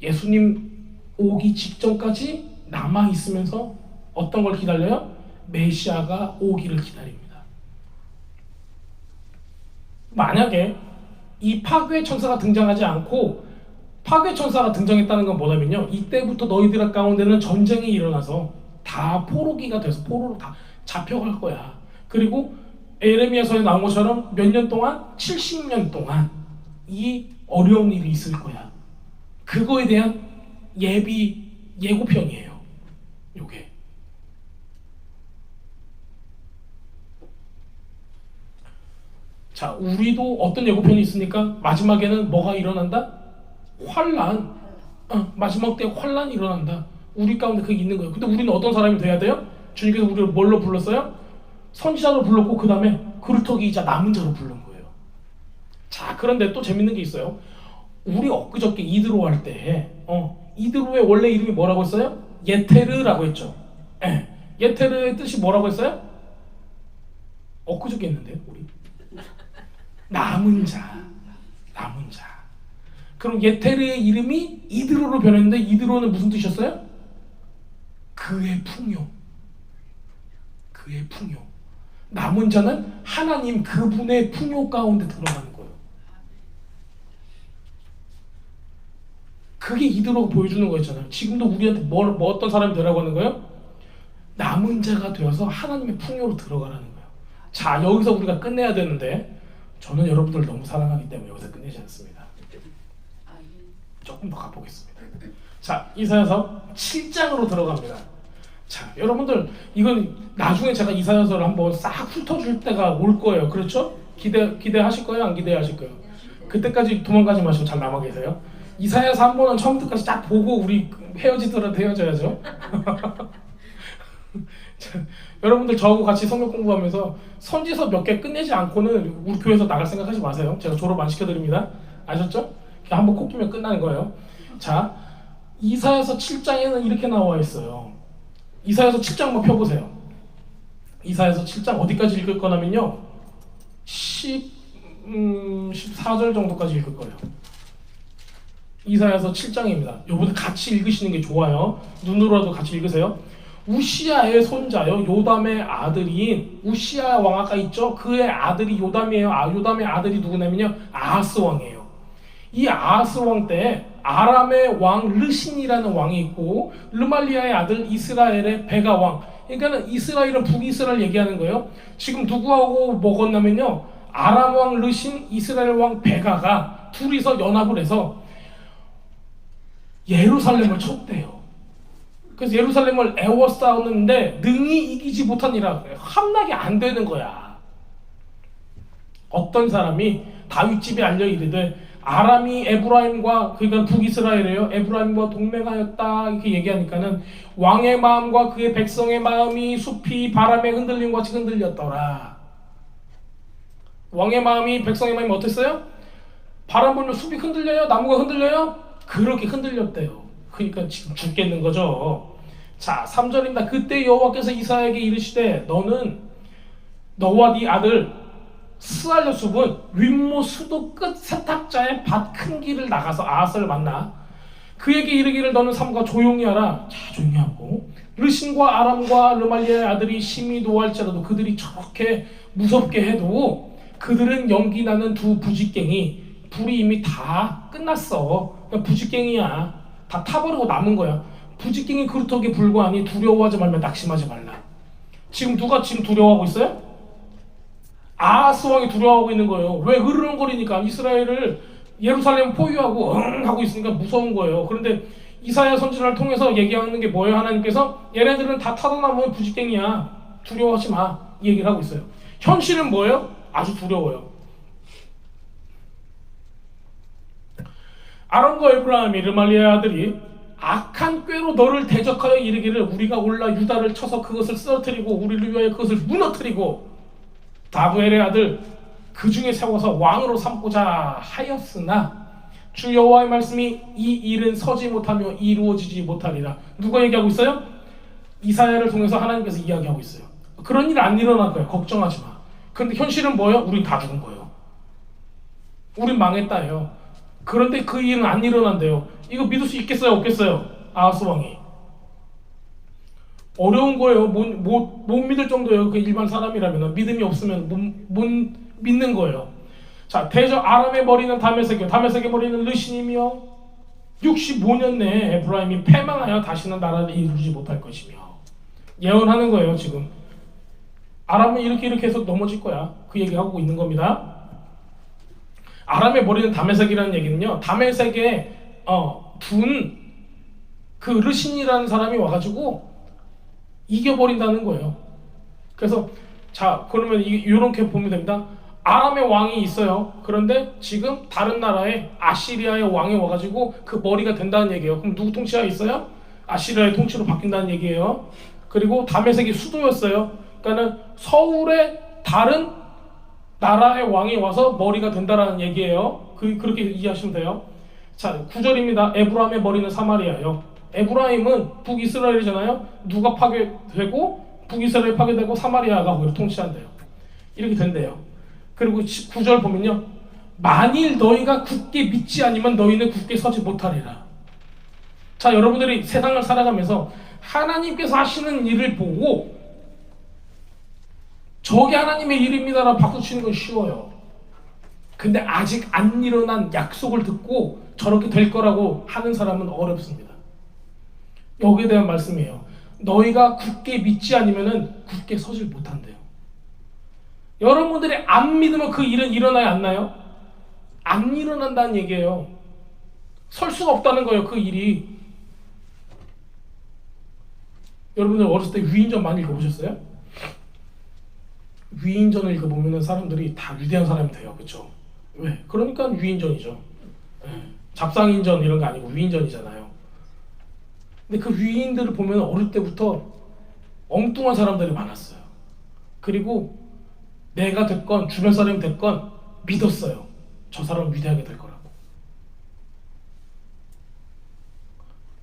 예수님 오기 직전까지 남아있으면서 어떤 걸 기다려요? 메시아가 오기를 기다립니다. 만약에 이 파괴 천사가 등장하지 않고 파괴 천사가 등장했다는 건 뭐냐면요, 이때부터 너희들 가운데는 전쟁이 일어나서 다 포로기가 돼서 포로로 다 잡혀갈 거야. 그리고 에레미야서에 나온 것처럼 몇 년 동안 70년 동안 이 어려운 일이 있을 거야. 그거에 대한 예고편이에요. 요게. 자, 우리도 어떤 예고편이 있으니까 마지막에는 뭐가 일어난다? 환란. 마지막 때 환란이 일어난다. 우리 가운데 그게 있는 거예요. 근데 우리는 어떤 사람이 돼야 돼요? 주님께서 우리를 뭘로 불렀어요? 선지자로 불렀고 그 다음에 그루터기이자 남은 자로 부른 거예요. 자, 그런데 또 재밌는 게 있어요. 우리 엊그저께 이드로 할 때 이드로의 원래 이름이 뭐라고 했어요? 예테르라고 했죠. 예테르의 뜻이 뭐라고 했어요? 엊그저께 했는데요, 우리. 남은 자. 그럼 예테르의 이름이 이드로로 변했는데 이드로는 무슨 뜻이었어요? 그의 풍요. 남은 자는 하나님 그분의 풍요 가운데 들어가는 거예요. 그게 이드로가 보여주는 거였잖아요. 지금도 우리한테 어떤 사람이 되라고 하는 거예요? 남은 자가 되어서 하나님의 풍요로 들어가라는 거예요. 자, 여기서 우리가 끝내야 되는데 저는 여러분들 너무 사랑하기 때문에 여기서 끝내지 않습니다. 조금 더 가보겠습니다. 자, 이사야서 7장으로 들어갑니다. 자, 여러분들 이건 나중에 제가 이사야서를 한번 싹 훑어줄 때가 올 거예요. 그렇죠? 기대하실 거예요? 안 기대하실 거예요? 그때까지 도망가지 마시고 잘 남아 계세요. 이사야서 한 번은 처음부터까지 딱 보고 우리 헤어지더라도 헤어져야죠. 자, 여러분들 저하고 같이 성경 공부하면서 선지서 몇 개 끝내지 않고는 우리 교회에서 나갈 생각하지 마세요. 제가 졸업 안 시켜드립니다. 아셨죠? 한번 코 끼면 끝나는 거예요. 자, 이사야서 7장에는 이렇게 나와 있어요. 이사야서 7장 한번 펴보세요. 이사야서 7장 어디까지 읽을 거냐면요 14절 정도까지 읽을 거예요. 이사야서 7장입니다. 여러분들 같이 읽으시는 게 좋아요. 눈으로라도 같이 읽으세요. 우시야의 손자요 요담의 아들인 우시야 왕 아까 있죠? 그의 아들이 요담이에요. 요담의 아들이 누구냐면요 아하스 왕이에요. 이 아하스 왕 때 아람의 왕 르신이라는 왕이 있고 르말리아의 아들 이스라엘의 베가 왕. 그러니까는 이스라엘은 북이스라엘 얘기하는 거예요. 지금 누구하고 먹었냐면요 아람 왕 르신, 이스라엘 왕 베가가 둘이서 연합을 해서 예루살렘을 쳤대요. 그래서 예루살렘을 에워싸웠는데 능히 이기지 못하니라. 함락이 안 되는 거야. 어떤 사람이 다윗 집에 알려 이르되 아람이 에브라임과 그러니까 북이스라엘이에요. 에브라임과 동맹하였다 이렇게 얘기하니까는 왕의 마음과 그의 백성의 마음이 숲이 바람에 흔들림과 같이 흔들렸더라. 왕의 마음이 백성의 마음이 어땠어요? 바람 불면 숲이 흔들려요? 나무가 흔들려요? 그렇게 흔들렸대요. 그러니까 지금 죽겠는 거죠. 자, 3절입니다. 그때 여호와께서 이사야에게 이르시되 너는 너와 네 아들 스알려 숲은 윗모 수도 끝 세탁자의 밭 큰 길을 나가서 아하스를 만나 그에게 이르기를 너는 삼가 조용히 하라. 자, 조용히 하고 르신과 아람과 르말리아의 아들이 심히 노할지라도 그들이 저렇게 무섭게 해도 그들은 연기 나는 두 부직갱이 불이 이미 다 끝났어. 그러니까 부직갱이야. 다 타버리고 남은 거야. 부직갱이 그렇다기에 불과하니 두려워하지 말며 낙심하지 말라. 지금 누가 지금 두려워하고 있어요? 아하스 왕이 두려워하고 있는 거예요. 왜? 으르렁거리니까 이스라엘을 예루살렘 포위하고 하고 있으니까 무서운 거예요. 그런데 이사야 선지자를 통해서 얘기하는 게 뭐예요? 하나님께서 얘네들은 다 타다 남으면 부직갱이야. 두려워하지 마. 이 얘기를 하고 있어요. 현실은 뭐예요? 아주 두려워요. 아람과 에브라임이 르말리아의 아들이 악한 꾀로 너를 대적하여 이르기를 우리가 올라 유다를 쳐서 그것을 쓰러뜨리고 우리를 위하여 그것을 무너뜨리고 다브엘의 아들 그 중에 세워서 왕으로 삼고자 하였으나 주 여호와의 말씀이 이 일은 서지 못하며 이루어지지 못하리라. 누가 얘기하고 있어요? 이사야를 통해서 하나님께서 이야기하고 있어요. 그런 일 안 일어날 거예요. 걱정하지 마. 그런데 현실은 뭐예요? 우린 다 죽은 거예요. 우린 망했다예요. 그런데 그 일은 안 일어난대요. 이거 믿을 수 있겠어요? 없겠어요? 아하스 왕이. 어려운 거예요. 못 믿을 정도예요. 그 일반 사람이라면 믿음이 없으면 못 믿는 거예요. 자, 대저 아람의 머리는 다메섹이요 다메섹의 머리는 르신이며 65년 내에 에브라임이 패망하여 다시는 나라를 이루지 못할 것이며 예언하는 거예요. 지금 아람은 이렇게 해서 넘어질 거야. 그 얘기하고 있는 겁니다. 아람의 머리는 다메섹이라는 얘기는요, 다메섹에 둔 그 르신이라는 사람이 와가지고 이겨버린다는 거예요. 그래서 자, 그러면 이렇게 보면 됩니다. 아람의 왕이 있어요. 그런데 지금 다른 나라에 아시리아의 왕이 와가지고 그 머리가 된다는 얘기예요. 그럼 누구 통치가 있어요? 아시리아의 통치로 바뀐다는 얘기예요. 그리고 다메섹이 수도였어요. 그러니까는 서울에 다른 나라의 왕이 와서 머리가 된다라는 얘기예요. 그렇게 이해하시면 돼요. 자, 9절입니다. 에브라임의 머리는 사마리아예요. 에브라임은 북이스라엘이잖아요. 누가 파괴되고 북이스라엘 파괴되고 사마리아가 거기를 통치한대요. 이렇게 된대요. 그리고 19절 보면요, 만일 너희가 굳게 믿지 않으면 너희는 굳게 서지 못하리라. 자, 여러분들이 세상을 살아가면서 하나님께서 하시는 일을 보고 저게 하나님의 일입니다라고 박수치는 건 쉬워요. 근데 아직 안 일어난 약속을 듣고 저렇게 될 거라고 하는 사람은 어렵습니다. 여기에 대한 말씀이에요. 너희가 굳게 믿지 않으면 굳게 서질 못한대요. 여러분들이 안 믿으면 그 일은 일어나야 안 나요? 안 일어난다는 얘기예요. 설 수가 없다는 거예요, 그 일이. 여러분들 어렸을 때 위인전 많이 읽어보셨어요? 위인전을 읽어보면 사람들이 다 위대한 사람이 돼요. 그렇죠? 왜? 그러니까 위인전이죠. 잡상인전 이런 거 아니고 위인전이잖아요. 근데 그 위인들을 보면 어릴 때부터 엉뚱한 사람들이 많았어요. 그리고 내가 됐건 주변 사람이 됐건 믿었어요. 저 사람은 위대하게 될 거라고.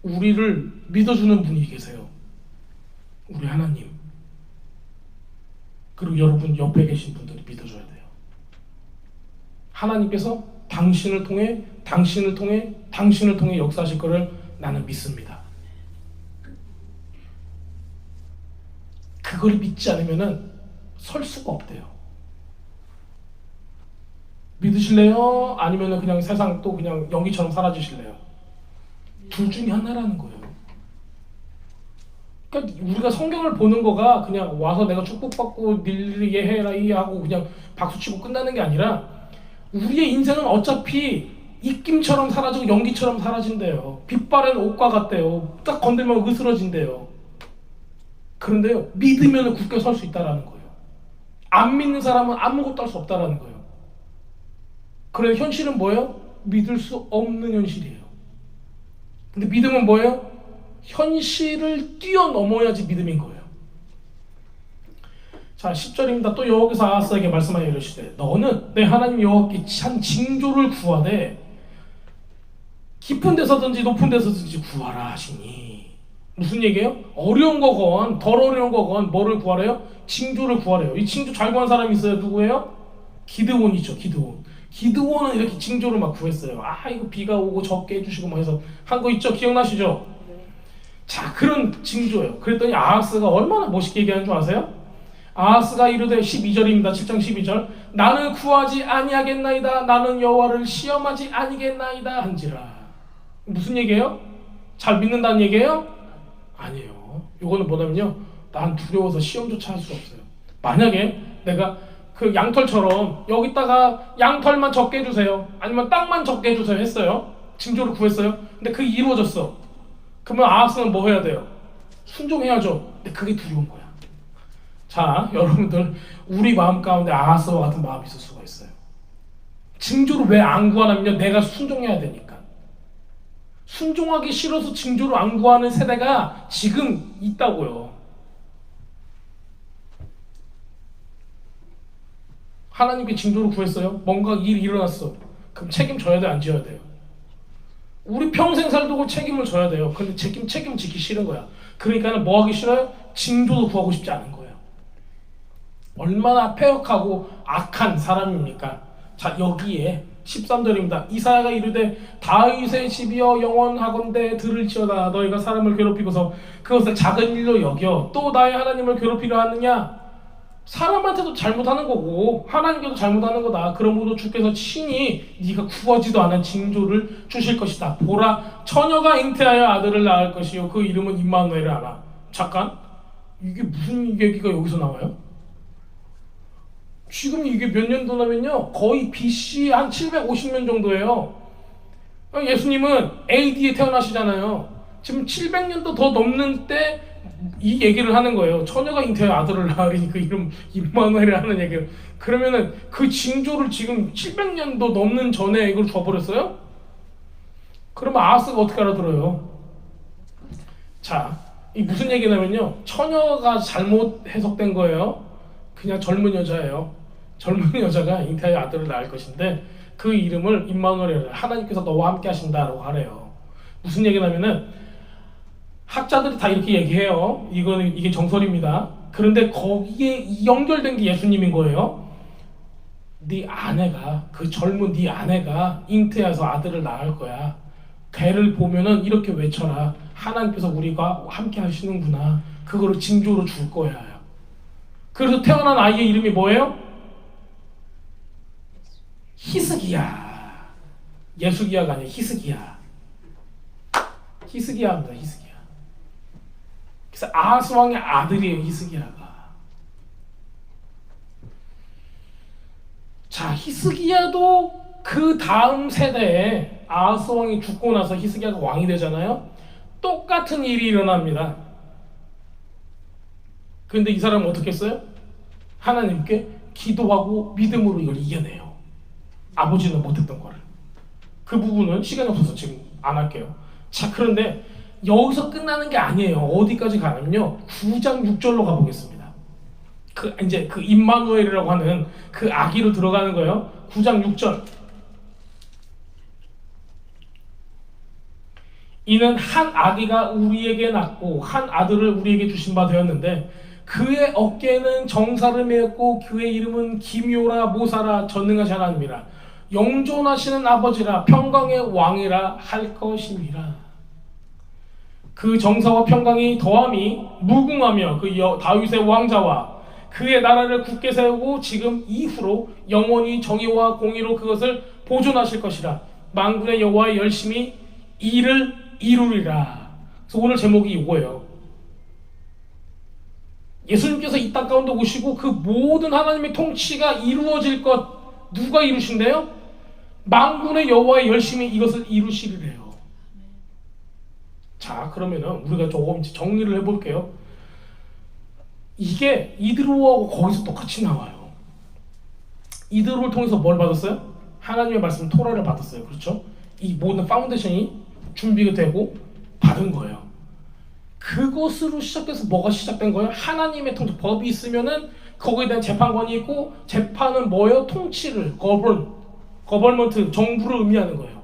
우리를 믿어주는 분이 계세요. 우리 하나님. 그리고 여러분 옆에 계신 분들이 믿어줘야 돼요. 하나님께서 당신을 통해 역사하실 것을 나는 믿습니다. 그걸 믿지 않으면은 설 수가 없대요. 믿으실래요? 아니면은 그냥 세상 또 그냥 연기처럼 사라지실래요? 둘 중에 하나라는 거예요. 그러니까 우리가 성경을 보는 거가 그냥 와서 내가 축복받고 일일이 예해라 이해하고 그냥 박수치고 끝나는 게 아니라 우리의 인생은 어차피 입김처럼 사라지고 연기처럼 사라진대요. 빛바랜 옷과 같대요. 딱 건들면 으스러진대요. 그런데요, 믿으면 굳게 설 수 있다라는 거예요. 안 믿는 사람은 아무것도 할 수 없다라는 거예요. 그래, 현실은 뭐예요? 믿을 수 없는 현실이에요. 근데 믿음은 뭐예요? 현실을 뛰어넘어야지 믿음인 거예요. 자, 10절입니다. 또 여호와께서 아하스에게 말씀하여 이르시되 너는 내 하나님 여호와께 한 징조를 구하되 깊은 데서든지 높은 데서든지 구하라 하시니. 무슨 얘기예요? 어려운 거건 덜 어려운 거건 뭐를 구하래요? 징조를 구하래요. 이 징조 잘 구한 사람이 있어요. 누구예요? 기드온이죠. 기드온은 이렇게 징조를 막 구했어요. 아, 이거 비가 오고 적게 해주시고 뭐 해서 한 거 있죠? 기억나시죠? 자, 그런 징조예요. 그랬더니 아하스가 얼마나 멋있게 얘기하는 줄 아세요? 아하스가 이르되 12절입니다. 7장 12절 나는 구하지 아니하겠나이다. 나는 여호와를 시험하지 아니겠나이다 한지라. 무슨 얘기예요? 잘 믿는다는 얘기예요? 아니에요. 이거는 뭐냐면요, 난 두려워서 시험조차 할 수 없어요. 만약에 내가 그 양털처럼 여기다가 양털만 적게 해주세요, 아니면 땅만 적게 해주세요 했어요. 징조를 구했어요. 근데 그게 이루어졌어. 그러면 아하스는 뭐 해야 돼요? 순종해야죠. 근데 그게 두려운 거야. 자, 여러분들 우리 마음 가운데 아하스와 같은 마음이 있을 수가 있어요. 징조를 왜 안 구하냐면요, 내가 순종해야 되니까. 순종하기 싫어서 징조를 안 구하는 세대가 지금 있다고요. 하나님께 징조를 구했어요. 뭔가 일이 일어났어. 그럼 책임져야 돼, 안 져야 돼요? 우리 평생 살도록 책임을 져야 돼요. 근데 책임 지기 싫은 거야. 그러니까는 뭐 하기 싫어요? 징조도 구하고 싶지 않은 거예요. 얼마나 패역하고 악한 사람입니까? 자, 여기에 13절입니다. 이사야가 이르되 다윗의 집이여 영원하건대 들을지어다. 너희가 사람을 괴롭히고서 그것을 작은 일로 여겨 또 나의 하나님을 괴롭히려 하느냐? 사람한테도 잘못하는 거고 하나님께도 잘못하는 거다. 그러므로 주께서 친히 네가 구하지도 않은 징조를 주실 것이다. 보라, 처녀가 잉태하여 아들을 낳을 것이요 그 이름은 임마누엘을 알아. 잠깐, 이게 무슨 얘기가 여기서 나와요? 지금 이게 몇 년도냐면요, 거의 BC 한 750년 정도예요. 예수님은 AD에 태어나시잖아요. 지금 700년도 더 넘는 때 이 얘기를 하는 거예요. 처녀가 잉태하여 아들을 낳으니 그 이름 임마누엘을 하는 얘기예요. 그러면은 그 징조를 지금 700년도 넘는 전에 이걸 줘버렸어요? 그러면 아하스가 어떻게 알아들어요? 자, 이 무슨 얘기냐면요, 처녀가 잘못 해석된 거예요. 그냥 젊은 여자예요. 젊은 여자가 잉태하여 아들을 낳을 것인데 그 이름을 임마누엘, 하나님께서 너와 함께 하신다라고 하래요. 무슨 얘기냐면은 학자들이 다 이렇게 얘기해요. 이게 정설입니다. 그런데 거기에 연결된 게 예수님인 거예요. 네 아내가, 그 젊은 네 아내가 잉태해서 아들을 낳을 거야. 걔를 보면은 이렇게 외쳐라. 하나님께서 우리가 함께 하시는구나. 그거를 징조로 줄 거야. 그래서 태어난 아이의 이름이 뭐예요? 히스기야. 예수기야가 아니라 히스기야. 히스기야입니다. 히스기야. 그래서 아하스 왕의 아들이에요. 히스기야가. 자, 히스기야도 그 다음 세대에 아하스 왕이 죽고 나서 히스기야가 왕이 되잖아요. 똑같은 일이 일어납니다. 그런데 이 사람은 어떻게 했어요? 하나님께 기도하고 믿음으로 이걸 이겨내요. 아버지는 못했던 거를. 그 부분은 시간이 없어서 지금 안 할게요. 자, 그런데 여기서 끝나는 게 아니에요. 어디까지 가냐면요, 9장 6절로 가보겠습니다. 이제 그 임마누엘이라고 하는 그 아기로 들어가는 거예요. 9장 6절. 이는 한 아기가 우리에게 낳고 한 아들을 우리에게 주신 바 되었는데 그의 어깨에는 정사를 메었고 그의 이름은 기묘라 모사라 전능하신 하나님이라 영존하시는 아버지라 평강의 왕이라 할 것임이라. 그 정사와 평강이 더함이 무궁하며 그 다윗의 왕자와 그의 나라를 굳게 세우고 지금 이후로 영원히 정의와 공의로 그것을 보존하실 것이라. 만군의 여호와의 열심히 이를 이루리라. 그래서 오늘 제목이 이거예요. 예수님께서 이 땅 가운데 오시고 그 모든 하나님의 통치가 이루어질 것, 누가 이루신대요? 만군의 여호와의 열심히 이것을 이루시리래요. 자, 그러면은 우리가 조금 정리를 해볼게요. 이게 이드로하고 거기서 똑같이 나와요. 이드로를 통해서 뭘 받았어요? 하나님의 말씀 토라를 받았어요. 그렇죠? 이 모든 파운데이션이 준비가 되고 받은 거예요. 그것으로 시작돼서 뭐가 시작된 거예요? 하나님의 통치, 법이 있으면은 거기에 대한 재판관이 있고, 재판은 뭐예요? 통치를, 거벌먼트, 정부를 의미하는 거예요.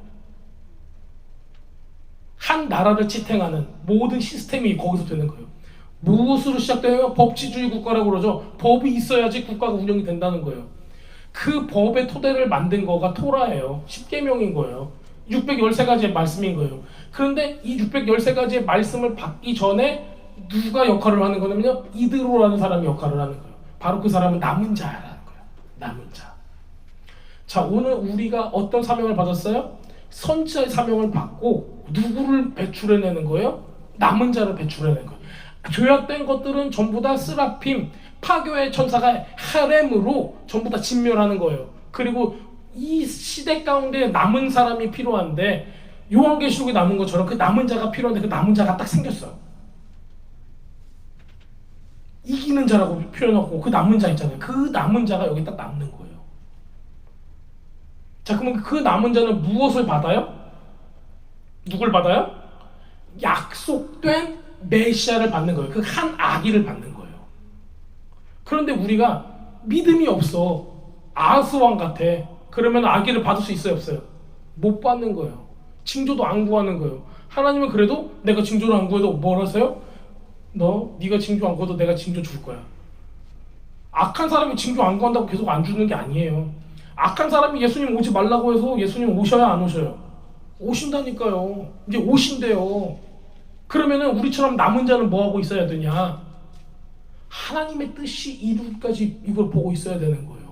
한 나라를 지탱하는 모든 시스템이 거기서 되는 거예요. 무엇으로 시작되냐면 법치주의 국가라고 그러죠. 법이 있어야지 국가가 운영이 된다는 거예요. 그 법의 토대를 만든 거가 토라예요. 10계명인 거예요. 613가지의 말씀인 거예요. 그런데 이 613가지의 말씀을 받기 전에 누가 역할을 하는 거냐면요, 이드로라는 사람이 역할을 하는 거예요. 바로 그 사람은 남은 자라는 거예요. 남은 자. 자, 오늘 우리가 어떤 사명을 받았어요? 선지자의 사명을 받고 누구를 배출해내는 거예요? 남은 자를 배출해내는 거예요. 조약된 것들은 전부 다 스라핌, 파교의 천사가 하렘으로 전부 다 진멸하는 거예요. 그리고 이 시대 가운데 남은 사람이 필요한데, 요한계시록에 남은 것처럼 그 남은 자가 필요한데 그 남은 자가 딱 생겼어요. 이기는 자라고 표현하고 그 남은 자 있잖아요. 그 남은 자가 여기 딱 남는 거예요. 자, 그러면 그 남은 자는 무엇을 받아요? 누굴 받아요? 약속된 메시아를 받는 거예요. 그 한 아기를 받는 거예요. 그런데 우리가 믿음이 없어, 아하스 왕 같아. 그러면 아기를 받을 수 있어요, 없어요? 못 받는 거예요. 징조도 안 구하는 거예요. 하나님은 그래도 내가 징조를 안 구해도 뭘 하세요? 네가 징조 안 구해도 내가 징조 줄 거야. 악한 사람이 징조 안 구한다고 계속 안 주는 게 아니에요. 악한 사람이 예수님 오지 말라고 해서 예수님 오셔야 안 오셔요? 오신다니까요. 이제 오신대요. 그러면은 우리처럼 남은 자는 뭐 하고 있어야 되냐? 하나님의 뜻이 이루기까지 이걸 보고 있어야 되는 거예요.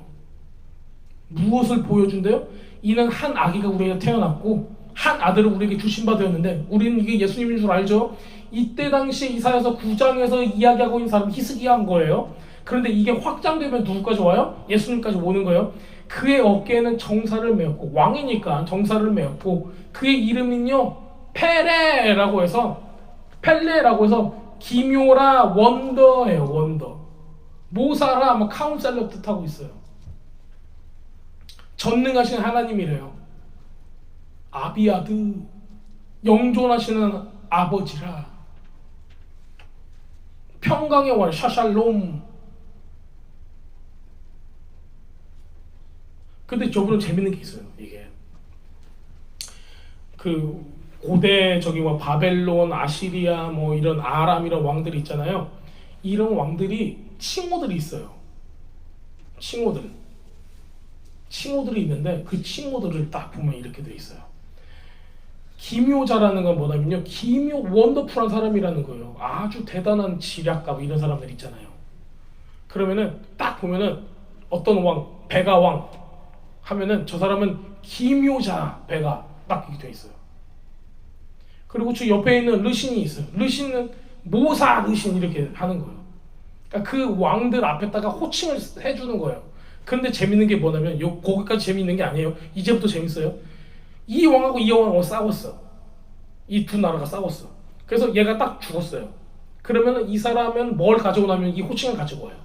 무엇을 보여준대요? 이는 한 아기가 우리에게 태어났고 한 아들을 우리에게 주신 바 되었는데, 우리는 이게 예수님인 줄 알죠? 이때 당시 이사야서 9장에서 이야기하고 있는 사람은 히스기야인 거예요. 그런데 이게 확장되면 누구까지 와요? 예수님까지 오는 거예요. 그의 어깨에는 정사를 메었고, 왕이니까 정사를 메었고, 그의 이름은요 펠레라고 해서 기묘라 원더예요. 원더. 모사라 뭐 카운셀러 뜻하고 있어요. 전능하신 하나님이래요. 아비아드, 영존하시는 아버지라. 평강의 왕, 샤샬롬. 근데 저분은 재밌는 게 있어요. 이게 그 고대 저기 뭐 바벨론, 아시리아 뭐 이런 아람 이런 왕들이 있잖아요. 이런 왕들이 칭호들이 있어요. 칭호들. 칭호들이 있는데 그 칭호들을 딱 보면 이렇게 돼 있어요. 기묘자라는 건 뭐냐면요, 기묘 원더풀한 사람이라는 거예요. 아주 대단한 지략가 뭐 이런 사람들 있잖아요. 그러면은 딱 보면은 어떤 왕, 베가 왕 하면은 저 사람은 기묘자 베가 딱 이렇게 돼 있어요. 그리고 저 옆에 있는 르신이 있어요. 르신은 모사 르신 이렇게 하는 거예요. 그러니까 그 왕들 앞에다가 호칭을 해주는 거예요. 근데 재밌는 게 뭐냐면 거기까지 재밌는 게 아니에요. 이제부터 재밌어요. 이 왕하고 이 왕하고 싸웠어. 이 두 나라가 싸웠어. 그래서 얘가 딱 죽었어요. 그러면 이 사람은 뭘 가져오냐면 이 호칭을 가지고 와요.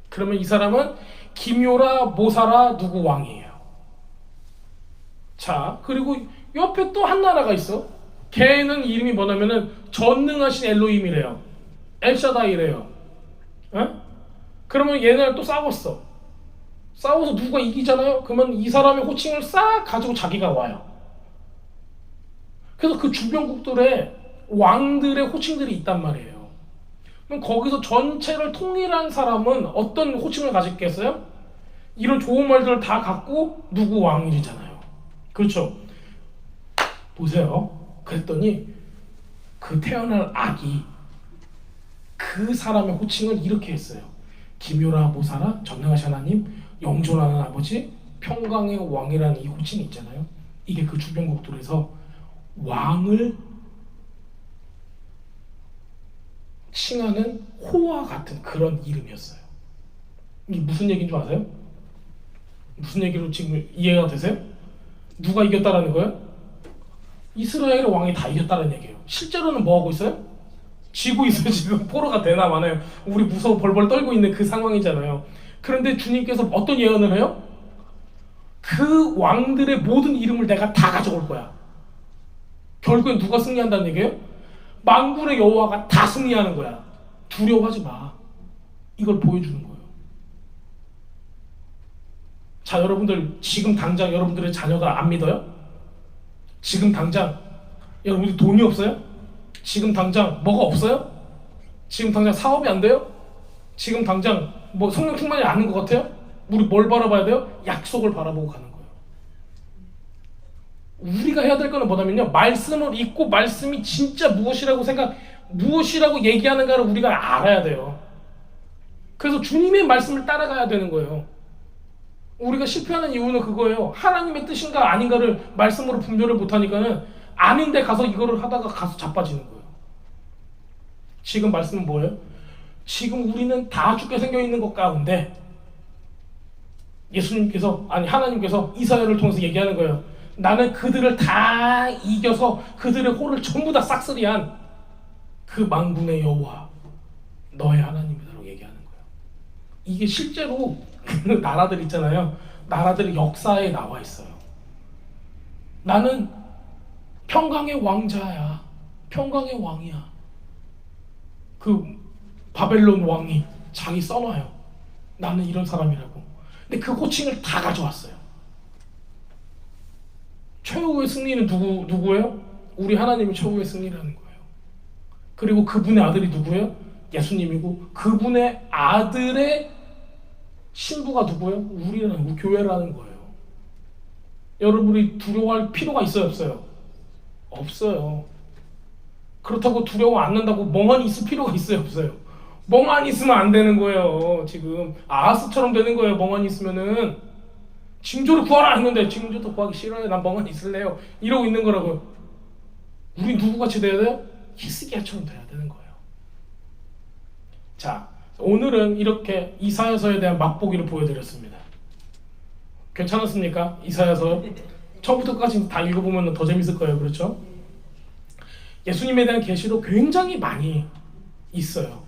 그러면 이 사람은 기묘라 모사라 누구 왕이에요. 자, 그리고 옆에 또 한 나라가 있어. 걔는 이름이 뭐냐면은 전능하신 엘로힘이래요. 엘샤다이래요. 어? 그러면 얘네랑 또 싸웠어. 싸워서 누가 이기잖아요. 그러면 이 사람의 호칭을 싹 가지고 자기가 와요. 그래서 그 주변국들의 왕들의 호칭들이 있단 말이에요. 그럼 거기서 전체를 통일한 사람은 어떤 호칭을 가졌겠어요? 이런 좋은 말들을 다 갖고 누구 왕이잖아요. 그렇죠? 보세요. 그랬더니 그 태어날 아기 그 사람의 호칭을 이렇게 했어요. 기묘라 모사라 전능하신 하나님 영존하는 아버지 평강의 왕이라는 이 호칭이 있잖아요. 이게 그 주변국들에서 왕을 칭하는 호와 같은 그런 이름이었어요. 이게 무슨 얘기인 줄 아세요? 무슨 얘기로 지금 이해가 되세요? 누가 이겼다라는 거예요? 이스라엘의 왕이 다 이겼다는 얘기예요. 실제로는 뭐 하고 있어요? 지고 있어요. 지금 포로가 되나 마나요. 우리 무서워 벌벌 떨고 있는 그 상황이잖아요. 그런데 주님께서 어떤 예언을 해요? 그 왕들의 모든 이름을 내가 다 가져올 거야. 결국엔 누가 승리한다는 얘기예요? 만군의 여호와가 다 승리하는 거야. 두려워하지 마. 이걸 보여주는 거예요. 자, 여러분들 지금 당장 여러분들의 자녀가 안 믿어요? 지금 당장 여러분들이 돈이 없어요? 지금 당장 뭐가 없어요? 지금 당장 사업이 안 돼요? 지금 당장 뭐 성령 충만이 아닌 것 같아요? 우리 뭘 바라봐야 돼요? 약속을 바라보고 가는 거예요. 우리가 해야 될 거는 뭐냐면요, 말씀을 읽고 말씀이 진짜 무엇이라고 얘기하는가를 우리가 알아야 돼요. 그래서 주님의 말씀을 따라가야 되는 거예요. 우리가 실패하는 이유는 그거예요. 하나님의 뜻인가 아닌가를 말씀으로 분별을 못하니까는 아닌데 가서 이거를 하다가 가서 자빠지는 거예요. 지금 말씀은 뭐예요? 지금 우리는 다 죽게 생겨 있는 것 가운데 하나님께서 이사야를 통해서 얘기하는 거예요. 나는 그들을 다 이겨서 그들의 호를 전부 다 싹쓸이한 그 만군의 여호와 너의 하나님이라고 얘기하는 거예요. 이게 실제로 그 나라들 있잖아요. 나라들의 역사에 나와 있어요. 나는 평강의 왕자야. 평강의 왕이야. 그 바벨론 왕이 자기 써놔요. 나는 이런 사람이라고. 근데 그 호칭을 다 가져왔어요. 최후의 승리는 누구예요? 우리 하나님이 최후의 승리라는 거예요. 그리고 그분의 아들이 누구예요? 예수님이고 그분의 아들의 신부가 누구예요? 우리 교회라는 거예요. 여러분이 두려워할 필요가 있어요, 없어요? 없어요. 그렇다고 두려워 안 난다고 멍하니 있을 필요가 있어요, 없어요? 멍하니 있으면 안 되는 거예요. 지금 아하스처럼 되는 거예요. 멍하니 있으면은 징조를 구하라 했는데 징조도 구하기 싫어요. 난 멍하니 있을래요. 이러고 있는 거라고요. 우리 누구같이 돼야 돼요? 히스기야처럼 돼야 되는 거예요. 자, 오늘은 이렇게 이사야서에 대한 맛보기를 보여드렸습니다. 괜찮았습니까? 이사야서 처음부터까지 다 읽어보면 더 재밌을 거예요. 그렇죠? 예수님에 대한 계시로 굉장히 많이 있어요.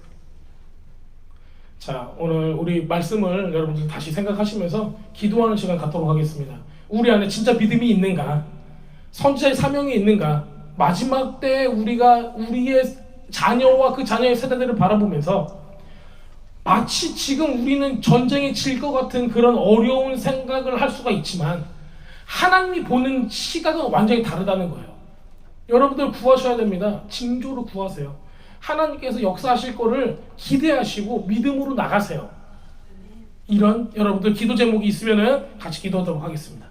자, 오늘 우리 말씀을 여러분들 다시 생각하시면서 기도하는 시간 갖도록 하겠습니다. 우리 안에 진짜 믿음이 있는가? 선지자의 사명이 있는가? 마지막 때 우리가 우리의 자녀와 그 자녀의 세대들을 바라보면서 마치 지금 우리는 전쟁에 질 것 같은 그런 어려운 생각을 할 수가 있지만 하나님이 보는 시각은 완전히 다르다는 거예요. 여러분들 구하셔야 됩니다. 징조를 구하세요. 하나님께서 역사하실 거를 기대하시고 믿음으로 나가세요. 이런 여러분들 기도 제목이 있으면은 같이 기도하도록 하겠습니다.